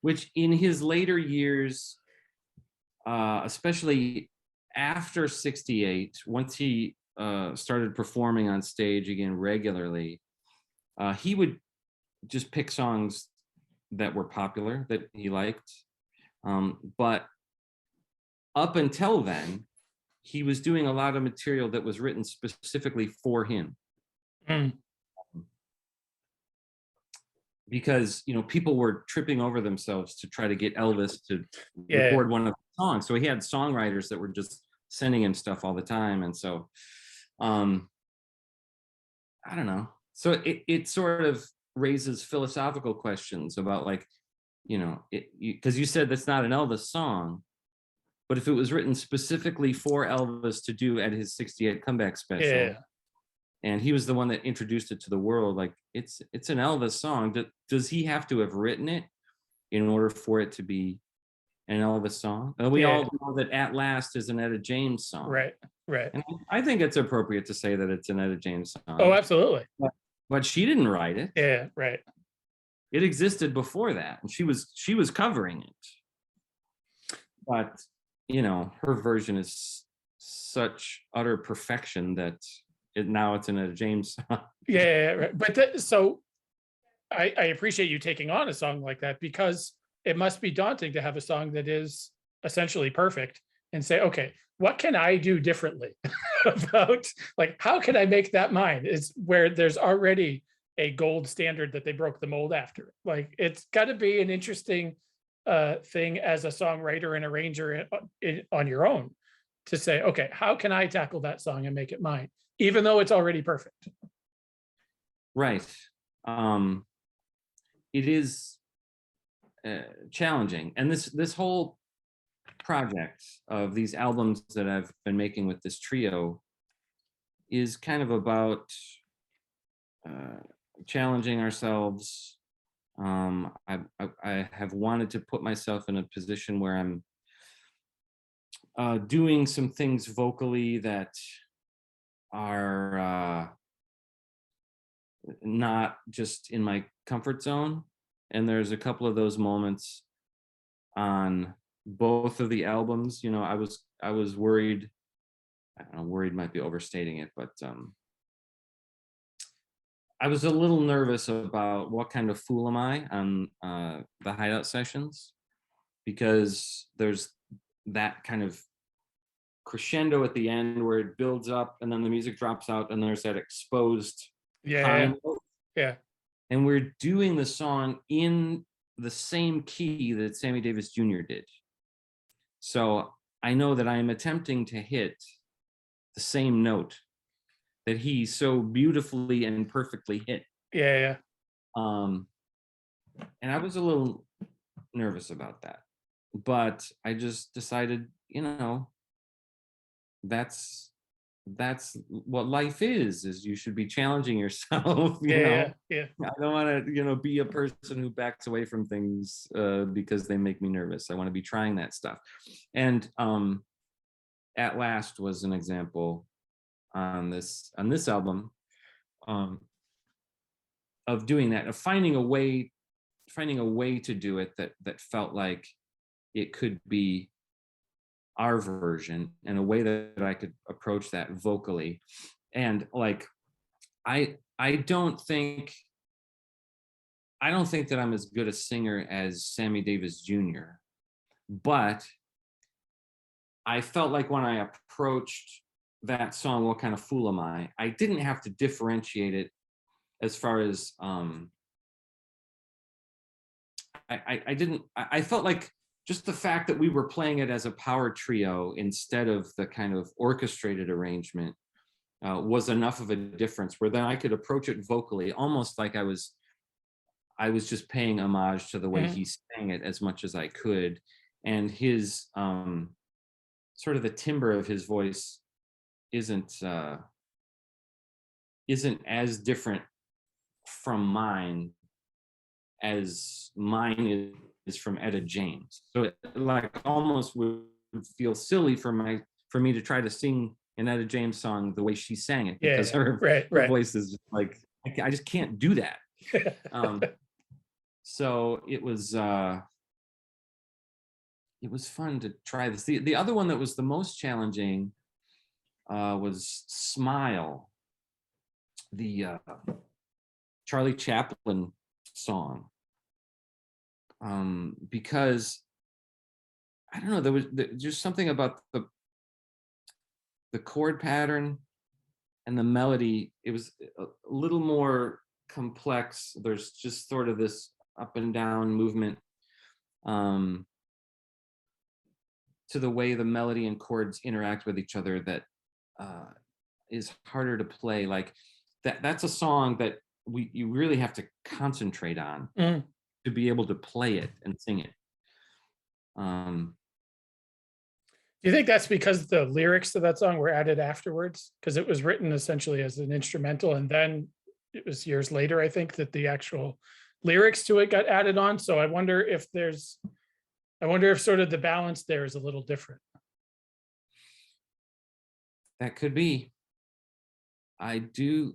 Which in his later years, especially after 68, once he started performing on stage again regularly, he would just pick songs that were popular that he liked. But up until then, he was doing a lot of material that was written specifically for him. Because, people were tripping over themselves to try to get Elvis to record one of the songs. So he had songwriters that were just sending him stuff all the time. And so, I don't know. So it sort of raises philosophical questions about, like, because you said that's not an Elvis song, but if it was written specifically for Elvis to do at his 68 comeback special, and he was the one that introduced it to the world, like, it's an Elvis song. Does he have to have written it in order for it to be an Elvis song? And we all know that At Last is an Etta James song. Right. And I think it's appropriate to say that it's an Etta James song. Oh, absolutely. But she didn't write it. Yeah, right. It existed before that, and she was covering it. But her version is such utter perfection that now it's in a James song. Yeah, right. But so I appreciate you taking on a song like that, because it must be daunting to have a song that is essentially perfect and say, okay, what can I do differently about, like, how can I make that mine? Is where there's already a gold standard that they broke the mold after. Like, it's got to be an interesting thing as a songwriter and arranger on your own to say, okay, how can I tackle that song and make it mine, even though it's already perfect? Right. It is challenging. And this whole project of these albums that I've been making with this trio is kind of about challenging ourselves I have wanted to put myself in a position where I'm doing some things vocally that are not just in my comfort zone. And there's a couple of those moments on both of the albums. You know, I was worried. I don't know, worried might be overstating it, but I was a little nervous about what kind of fool am I on the Hideout Sessions, because there's that kind of crescendo at the end where it builds up and then the music drops out and there's that exposed high Yeah. note. Yeah. And we're doing the song in the same key that Sammy Davis Jr. did. So I know that I am attempting to hit the same note that he so beautifully and perfectly hit. Yeah. Yeah. And I was a little nervous about that, but I just decided, you know, that's what life is you should be challenging yourself. You know, Yeah. I don't want to, you know, be a person who backs away from things because they make me nervous. I want to be trying that stuff. And At Last was an example on this album, of doing that, of finding a way to do it that felt like it could be our version, and a way that I could approach that vocally. And like, I don't think that I'm as good a singer as Sammy Davis Jr., but I felt like when I approached that song, What Kind of Fool Am I didn't have to differentiate it as far as I felt like just the fact that we were playing it as a power trio instead of the kind of orchestrated arrangement was enough of a difference, where then I could approach it vocally, almost like I was just paying homage to the way he sang it as much as I could. And his sort of the timbre of his voice isn't as different from mine as mine is from Etta James. So it like almost would feel silly for me to try to sing an Etta James song the way she sang it, because her voice is just like, I just can't do that. So it was fun to try this. The other one that was the most challenging was Smile, the Charlie Chaplin song, because I don't know, there was just something about the chord pattern and the melody. It was a little more complex. There's just sort of this up and down movement to the way the melody and chords interact with each other that is harder to play. Like that's a song that you really have to concentrate on to be able to play it and sing it. Do you think that's because the lyrics to that song were added afterwards? Because it was written essentially as an instrumental, and then it was years later, I think, that the actual lyrics to it got added on. So I wonder if sort of the balance there is a little different. That could be. I do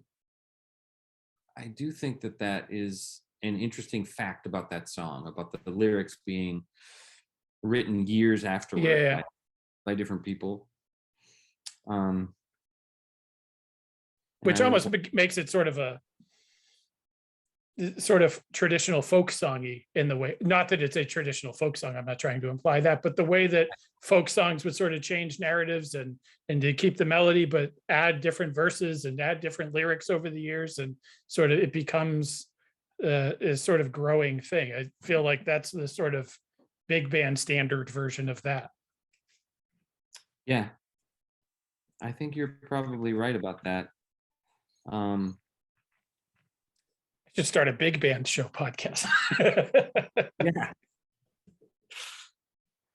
think that is an interesting fact about that song, about the lyrics being written years afterward by different people. Which almost makes it sort of traditional folk songy in the way, not that it's a traditional folk song, I'm not trying to imply that, but the way that folk songs would sort of change narratives and to keep the melody, but add different verses and add different lyrics over the years, and sort of it becomes a sort of growing thing. I feel like that's the sort of big band standard version of that. Yeah, I think you're probably right about that. Should start a big band show podcast. Yeah,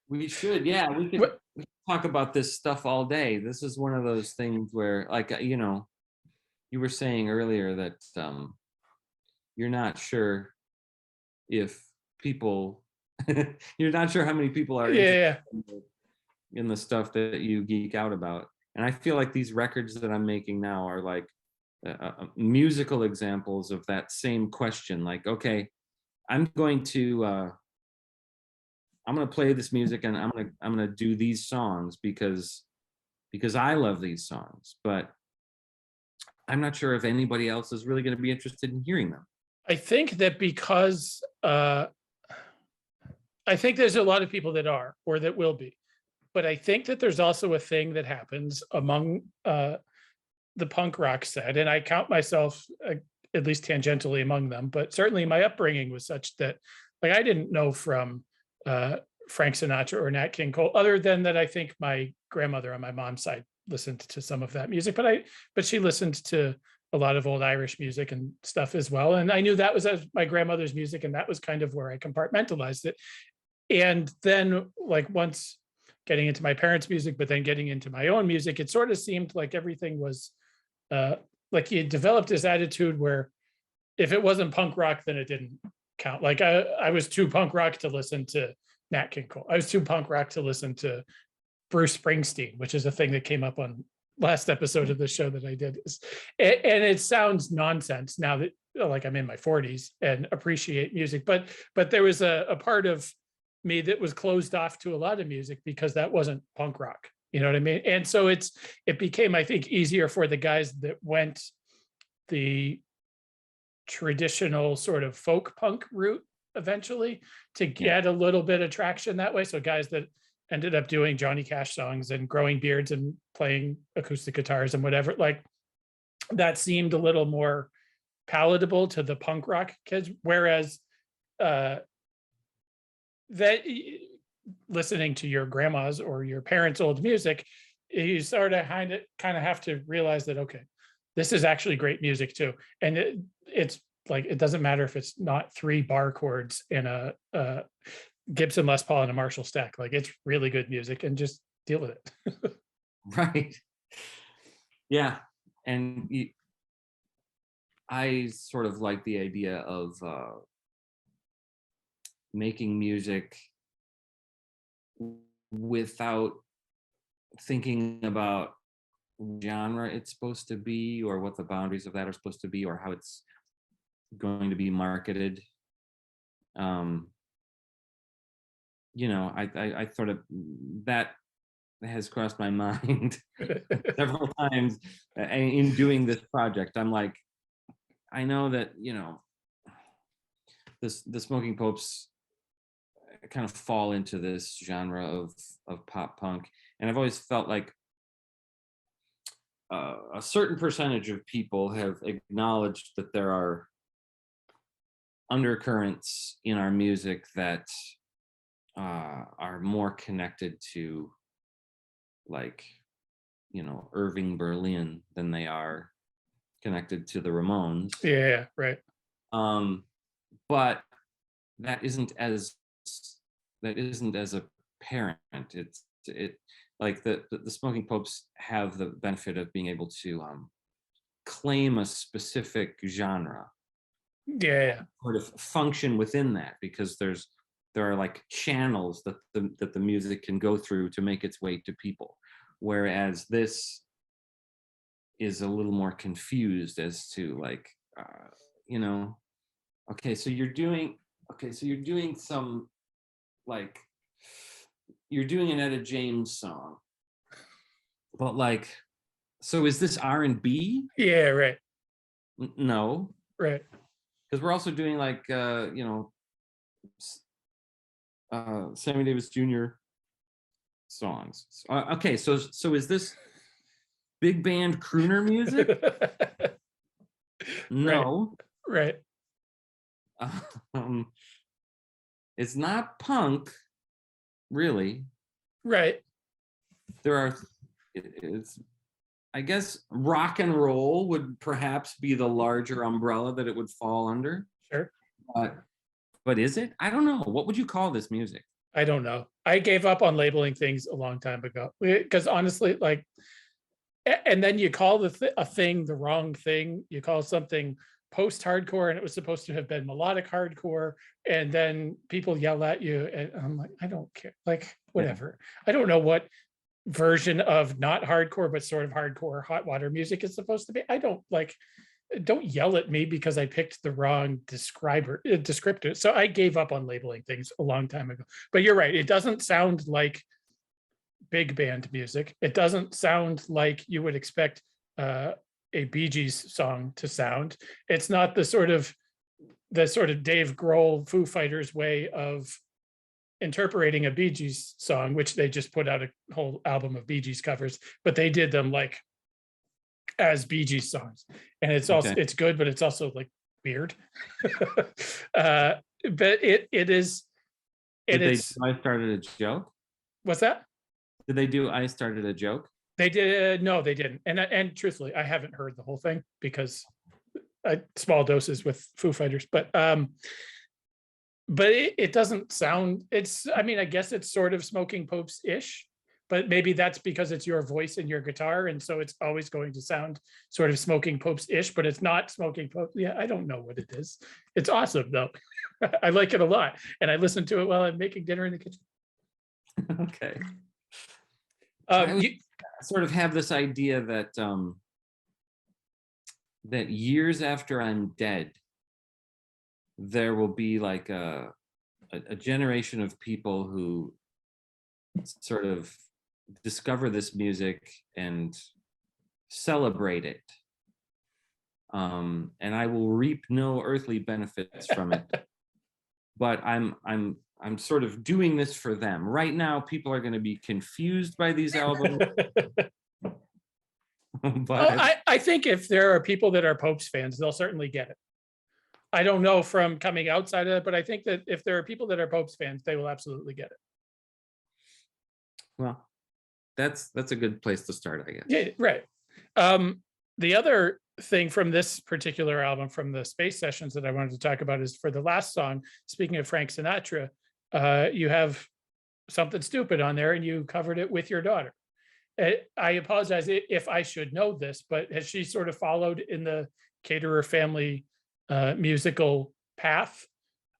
we should. Yeah, we could talk about this stuff all day. This is one of those things where, like, you know, you were saying earlier that you're not sure if people, you're not sure how many people are interested Yeah. in the stuff that you geek out about. And I feel like these records that I'm making now are like musical examples of that same question. Like, okay, I'm going to play this music, and I'm gonna do these songs because I love these songs, but I'm not sure if anybody else is really going to be interested in hearing them. I think that because I think there's a lot of people that are, or that will be, but I think that there's also a thing that happens among the punk rock set, and I count myself at least tangentially among them, but certainly my upbringing was such that, like, I didn't know from Frank Sinatra or Nat King Cole, other than that I think my grandmother on my mom's side listened to some of that music, but she listened to a lot of old Irish music and stuff as well. And I knew that was my grandmother's music, and that was kind of where I compartmentalized it. And then, like, once getting into my parents' music, but then getting into my own music, it sort of seemed like everything was like he had developed this attitude where if it wasn't punk rock, then it didn't count. Like I was too punk rock to listen to Nat King Cole. I was too punk rock to listen to Bruce Springsteen, which is a thing that came up on last episode of the show that I did. And it sounds nonsense now that, like, I'm in my 40s and appreciate music, but there was a part of me that was closed off to a lot of music because that wasn't punk rock. You know what I mean? And so it became, I think, easier for the guys that went the traditional sort of folk punk route eventually to get a little bit of traction that way. So guys that ended up doing Johnny Cash songs and growing beards and playing acoustic guitars and whatever, like, that seemed a little more palatable to the punk rock kids. Whereas that listening to your grandma's or your parents' old music, you sort of kind of have to realize that, okay, this is actually great music too. And it's like, it doesn't matter if it's not 3 bar chords in a Gibson Les Paul and a Marshall stack. Like, it's really good music, and just deal with it. Right. Yeah. And I sort of like the idea of making music without thinking about genre it's supposed to be, or what the boundaries of that are supposed to be, or how it's going to be marketed. You know, I sort of, that has crossed my mind several times in doing this project. I'm like, I know that, you know, the Smoking Popes kind of fall into this genre of pop punk, and I've always felt like a certain percentage of people have acknowledged that there are undercurrents in our music that are more connected to, like, you know, Irving Berlin than they are connected to the Ramones. Yeah, right. But that isn't as apparent. It like the Smoking Popes have the benefit of being able to claim a specific genre, Yeah. sort of function within that, because there are like channels that the music can go through to make its way to people, whereas this is a little more confused as to, like, you know, okay, so you're doing some, like, you're doing an Etta James song, but, like, so is this R&B? Yeah, right. No, Right. because we're also doing, like, you know, Sammy Davis Jr. songs. Okay, so is this big band crooner music? No. Right. It's not punk, really. Right. There are, it's, I guess rock and roll would perhaps be the larger umbrella that it would fall under. Sure. But is it? I don't know. What would you call this music? I don't know. I gave up on labeling things a long time ago, because honestly, like, and then you call a thing the wrong thing. You call something post-hardcore and it was supposed to have been melodic hardcore, and then people yell at you and I'm like, I don't care, like whatever. I don't know what version of not hardcore but sort of hardcore hot water music is supposed to be. I don't yell at me because I picked the wrong descriptor. So I gave up on labeling things a long time ago. But you're right, it doesn't sound like big band music. It doesn't sound like you would expect a Bee Gees song to sound. It's not the sort of Dave Grohl Foo Fighters way of interpreting a Bee Gees song, which they just put out a whole album of Bee Gees covers, but they did them like as Bee Gees songs, and it's also Okay. it's good, but it's also like weird. But it is. Did they It's do I started a joke? what's that? Did they do I started a joke? They did no, they didn't. And truthfully, I haven't heard the whole thing because small doses with Foo Fighters, but it doesn't sound. It's. I mean, I guess it's sort of Smoking Popes ish, but maybe that's because it's your voice and your guitar, and so it's always going to sound sort of Smoking Popes ish, but it's not Smoking Popes. Yeah, I don't know what it is. It's awesome though. I like it a lot, and I listen to it while I'm making dinner in the kitchen. Okay. You, Sort of have this idea that that years after I'm dead, there will be like a generation of people who sort of discover this music and celebrate it. And I will reap no earthly benefits from it. But I'm sort of doing this for them. Right now, people are going to be confused by these albums. But I think if there are people that are Popes fans, they'll certainly get it. I don't know from coming outside of it, but I think that if there are people that are Popes fans, they will absolutely get it. well, that's a good place to start, I guess. Yeah, right. The other thing from this particular album, from the Space Sessions, that I wanted to talk about is for the last song. Speaking of Frank Sinatra, you have Something Stupid on there, and you covered it with your daughter. I apologize if I should know this, but has she sort of followed in the Caterer family musical path?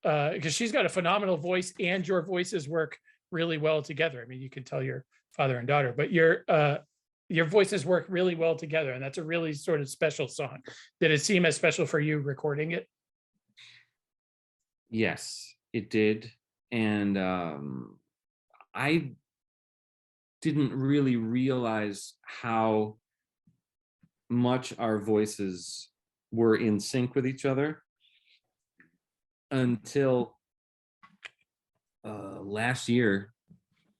Because she's got a phenomenal voice, and your voices work really well together. I mean, you can tell your father and daughter, but your voices work really well together, and that's a really sort of special song. Did it seem as special for you recording it? Yes, it did. And I didn't really realize how much our voices were in sync with each other until last year,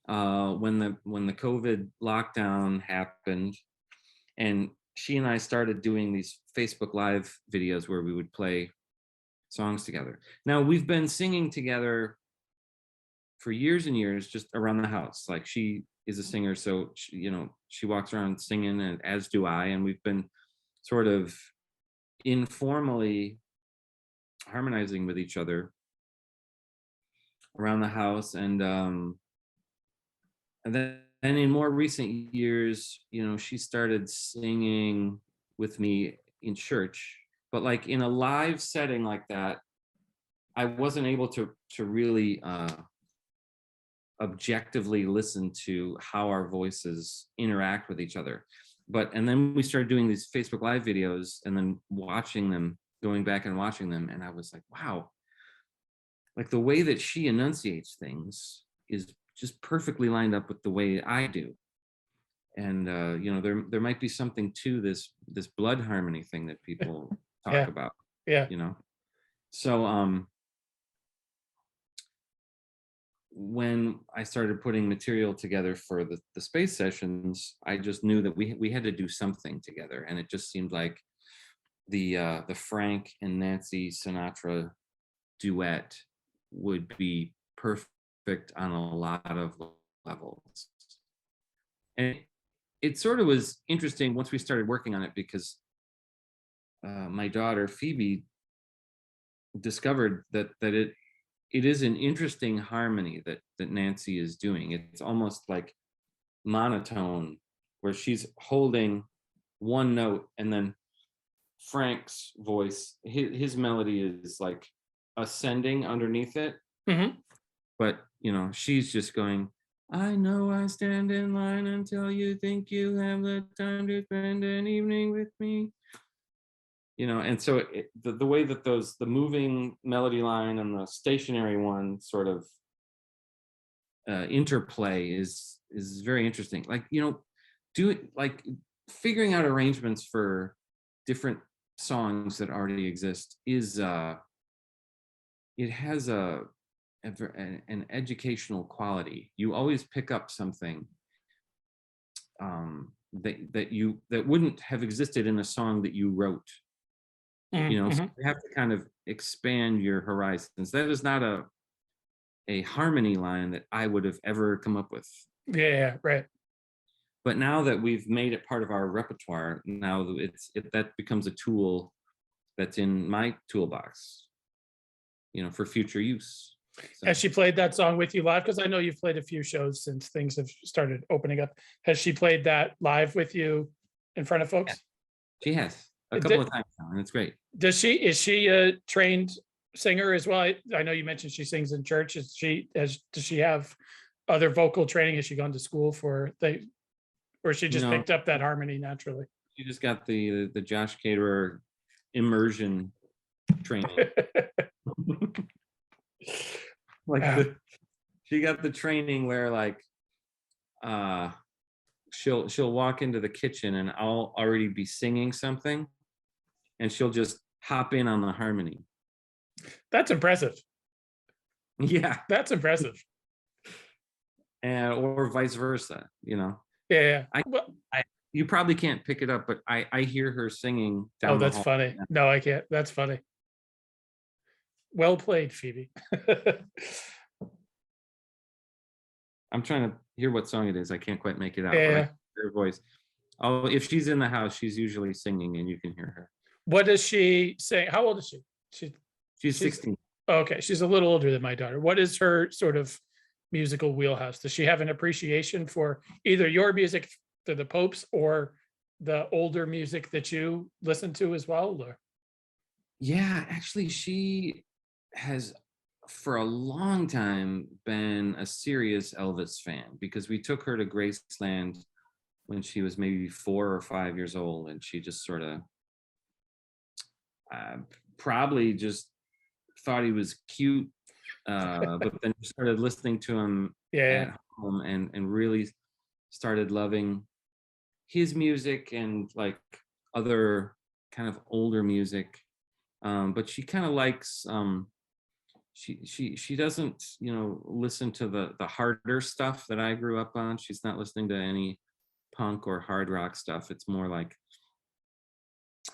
when the COVID lockdown happened, and she and I started doing these Facebook Live videos where we would play songs together. Now, we've been singing together for years and years, just around the house. Like, she is a singer, so she walks around singing, and as do I, and we've been sort of informally harmonizing with each other around the house. And then in more recent years, she started singing with me in church, but like in a live setting like that, I wasn't able to really objectively listen to how our voices interact with each other. And then we started doing these Facebook Live videos, and then watching them, going back and watching them, and I was like, wow, like the way that she enunciates things is just perfectly lined up with the way I do. And there might be something to this blood harmony thing that people talk about. Yeah. So when I started putting material together for the Space Sessions, I just knew that we had to do something together, and it just seemed like the Frank and Nancy Sinatra duet would be perfect on a lot of levels. And it sort of was interesting once we started working on it, because my daughter Phoebe discovered that it is an interesting harmony that Nancy is doing. It's almost like monotone, where she's holding one note and then Frank's voice, his melody is like ascending underneath it. Mhm. But, she's just going, I know I stand in line until you think you have the time to spend an evening with me. And so the way that the moving melody line and the stationary one sort of interplay is very interesting. Like, figuring out arrangements for different songs that already exist is it has an educational quality. You always pick up something that wouldn't have existed in a song that you wrote. So Mhm. you have to kind of expand your horizons. That is not a harmony line that I would have ever come up with. Yeah, right. But now that we've made it part of our repertoire, now that becomes a tool that's in my toolbox, for future use. So, Has she played that song with you live? Because I know you've played a few shows since things have started opening up. Has she played that live with you in front of yeah, folks? she has a couple of times now, and it's great. Is she a trained singer as well? I know you mentioned she sings in church. Does she have other vocal training? Has she gone to school or she just No, picked up that harmony naturally? she just got the Josh Caterer immersion training. She got the training where like she'll walk into the kitchen and I'll already be singing something and she'll just hop in on the harmony. That's impressive. Yeah. That's impressive. And or vice versa, Yeah. You probably can't pick it up, but I hear her singing down the That's hall. funny. No, I can't. That's funny. Well played, Phoebe. I'm trying to hear what song it is. I can't quite make it out. Yeah. But I hear her voice. Oh, if she's in the house, she's usually singing and you can hear her. What does she say? How old is she? She's 16. Okay, she's a little older than my daughter. What is her sort of musical wheelhouse? Does she have an appreciation for either your music, to the Popes, or the older music that you listen to as well? Or? Yeah, actually, she has for a long time been a serious Elvis fan because we took her to Graceland when she was maybe 4 or 5 years old, and she just sort of probably just thought he was cute, but then started listening to him at home and really started loving his music and like other kind of older music. But she kind of likes she doesn't listen to the harder stuff that I grew up on. She's not listening to any punk or hard rock stuff. It's more like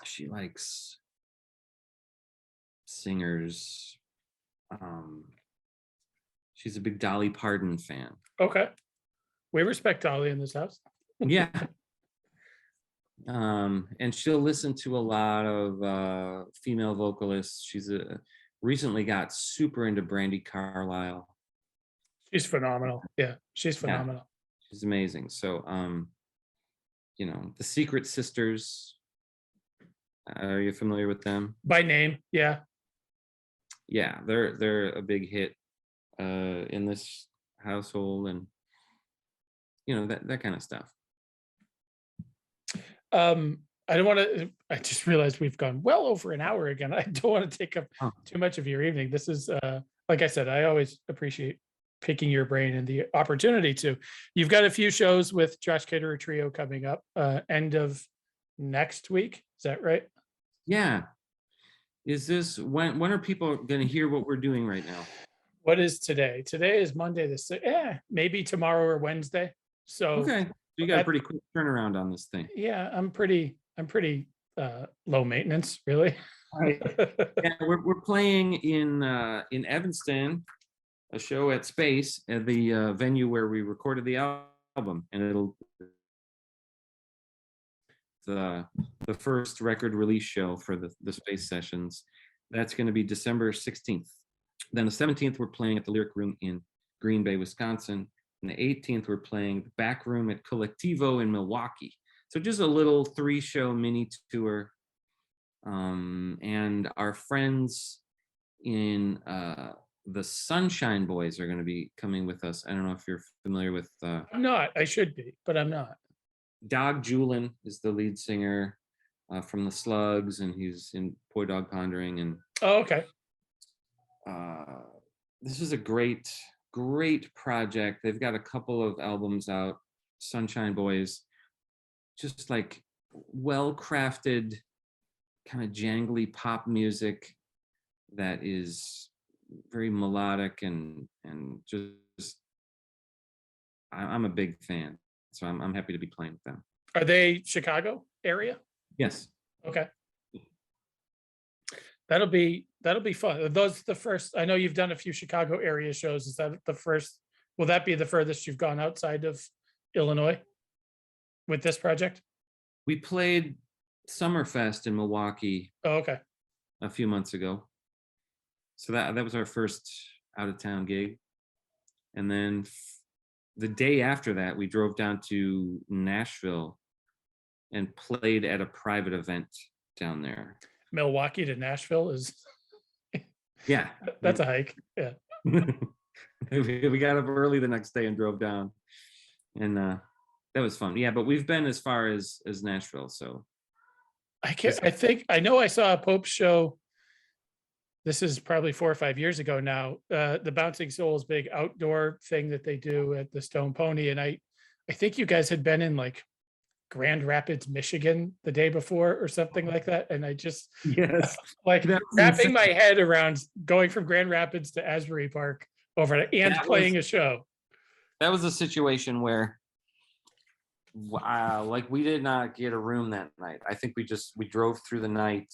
she likes singers. She's a big Dolly Parton fan. Okay, we respect Dolly in this house. Yeah. And she'll listen to a lot of female vocalists. She's recently got super into Brandy Carlisle. She's phenomenal. Yeah, she's phenomenal. Yeah, she's amazing. So the Secret Sisters, are you familiar with them? By name, yeah. Yeah, they're a big hit in this household, and that kind of stuff. I don't want to. I just realized we've gone well over an hour again. I don't want to take up too much of your evening. This is, like I said, I always appreciate picking your brain and the opportunity to. You've got a few shows with Josh Caterer Trio coming up end of next week. Is that right? Yeah. Is this when are people going to hear what we're doing right now? What is today? Today is Monday. Maybe tomorrow or Wednesday. So okay, you got a pretty quick turnaround on this thing. Yeah, I'm pretty low maintenance, really. Right. Yeah, we're playing in Evanston, a show at Space at the venue where we recorded the album, and it'll the first record release show for the Space Sessions. That's going to be December 16th. Then the 17th, we're playing at the Lyric Room in Green Bay, Wisconsin. And the 18th, we're playing the Back Room at Collectivo in Milwaukee. So just a little 3-show mini tour. And our friends in the Sunshine Boys are going to be coming with us. I don't know if you're familiar with I'm not. I should be, but I'm not. Dog Julin is the lead singer from the Slugs, and he's in Boy Dog Pondering. And Oh, okay. this is a great project. They've got a couple of albums out. Sunshine Boys, just like well crafted, kind of jangly pop music that is very melodic and just I'm a big fan, so I'm happy to be playing with them. Are they Chicago area? Yes. Okay. That'll be fun. Are those the first? I know you've done a few Chicago area shows. Is that the first? Will that be the furthest you've gone outside of Illinois with this project? We played Summerfest in Milwaukee Oh, okay. a few months ago. So that was our first out of town gig. And then the day after that, we drove down to Nashville and played at a private event down there. Milwaukee to Nashville is Yeah. That's a hike. Yeah. We got up early the next day and drove down. And that was fun. Yeah, but we've been as far as Nashville. So I know I saw a Pope show. This is probably 4 or 5 years ago now. The Bouncing Souls big outdoor thing that they do at the Stone Pony. And I think you guys had been in like Grand Rapids, Michigan the day before or something like that. And I just yes, like wrapping my head around going from Grand Rapids to Asbury Park over and playing a show. That was a situation where wow, like we did not get a room that night. I think we drove through the night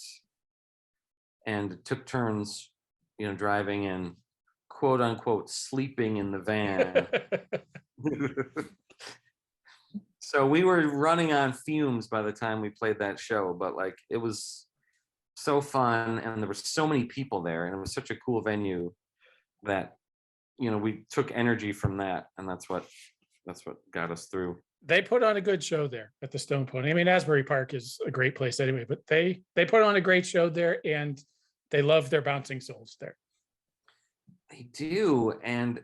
and took turns, driving and quote unquote sleeping in the van. So we were running on fumes by the time we played that show, but like it was so fun and there were so many people there and it was such a cool venue that we took energy from that, and that's what got us through. They put on a good show there at the Stone Pony. I mean, Asbury Park is a great place anyway, but they put on a great show there and they love their Bouncing Souls there. They do. And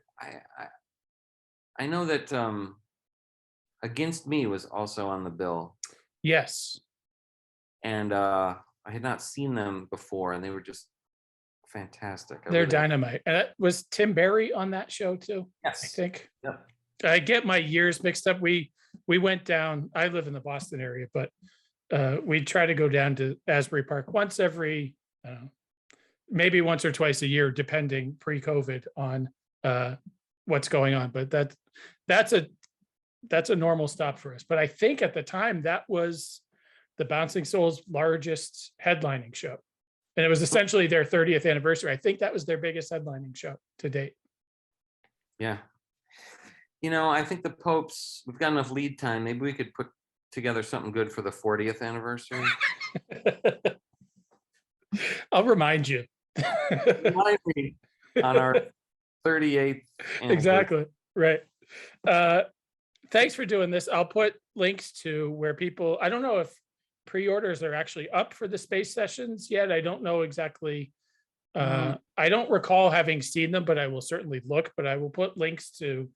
I know that Against Me was also on the bill. Yes. And I had not seen them before and they were just fantastic. They're dynamite. And was Tim Berry on that show too? Yes. I think. Yep. I get my years mixed up. We went down, I live in the Boston area, but we try to go down to Asbury Park once every, maybe once or twice a year, depending pre-COVID on what's going on. But that's a normal stop for us. But I think at the time that was the Bouncing Souls' largest headlining show. And it was essentially their 30th anniversary. I think that was their biggest headlining show to date. Yeah. I think the Popes, we've got enough lead time. Maybe we could put together something good for the 40th anniversary. I'll remind you. Remind me on our 38th anniversary. Exactly. Right. Thanks for doing this. I'll put links to where people, I don't know if pre-orders are actually up for the space sessions yet. I don't know exactly. I don't recall having seen them, but I will certainly look, but I will put links to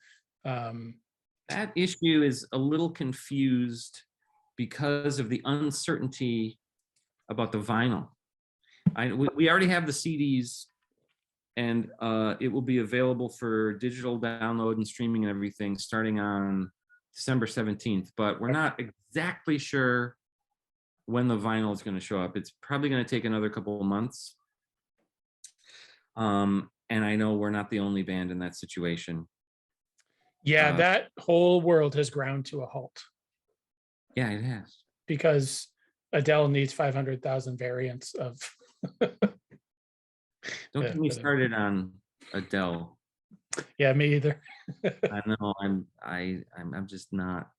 that issue is a little confused because of the uncertainty about the vinyl. We already have the CDs and it will be available for digital download and streaming and everything starting on December 17th, but we're not exactly sure when the vinyl is going to show up. It's probably going to take another couple of months. And I know we're not the only band in that situation. Yeah, that whole world has ground to a halt. Yeah, it has. Because Adele needs 500,000 variants of. Don't get me started on Adele. Yeah, me either. I know I'm just not.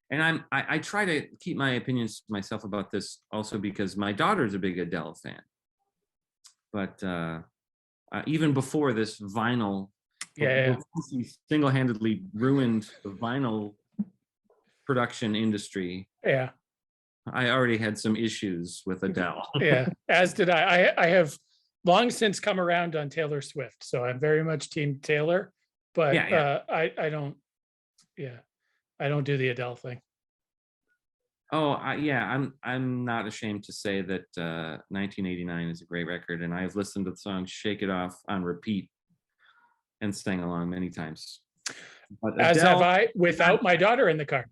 And I try to keep my opinions to myself about this also because my daughter's a big Adele fan. But even before this vinyl, he single-handedly ruined the vinyl production industry. Yeah. I already had some issues with Adele. Yeah, as did I. I have long since come around on Taylor Swift, so I'm very much team Taylor, but Yeah. I don't, yeah, I don't do the Adele thing. Oh, I'm not ashamed to say that 1989 is a great record, and I've listened to the song "Shake It Off" on repeat and sang along many times. But As have Adele, I, without my daughter in the car.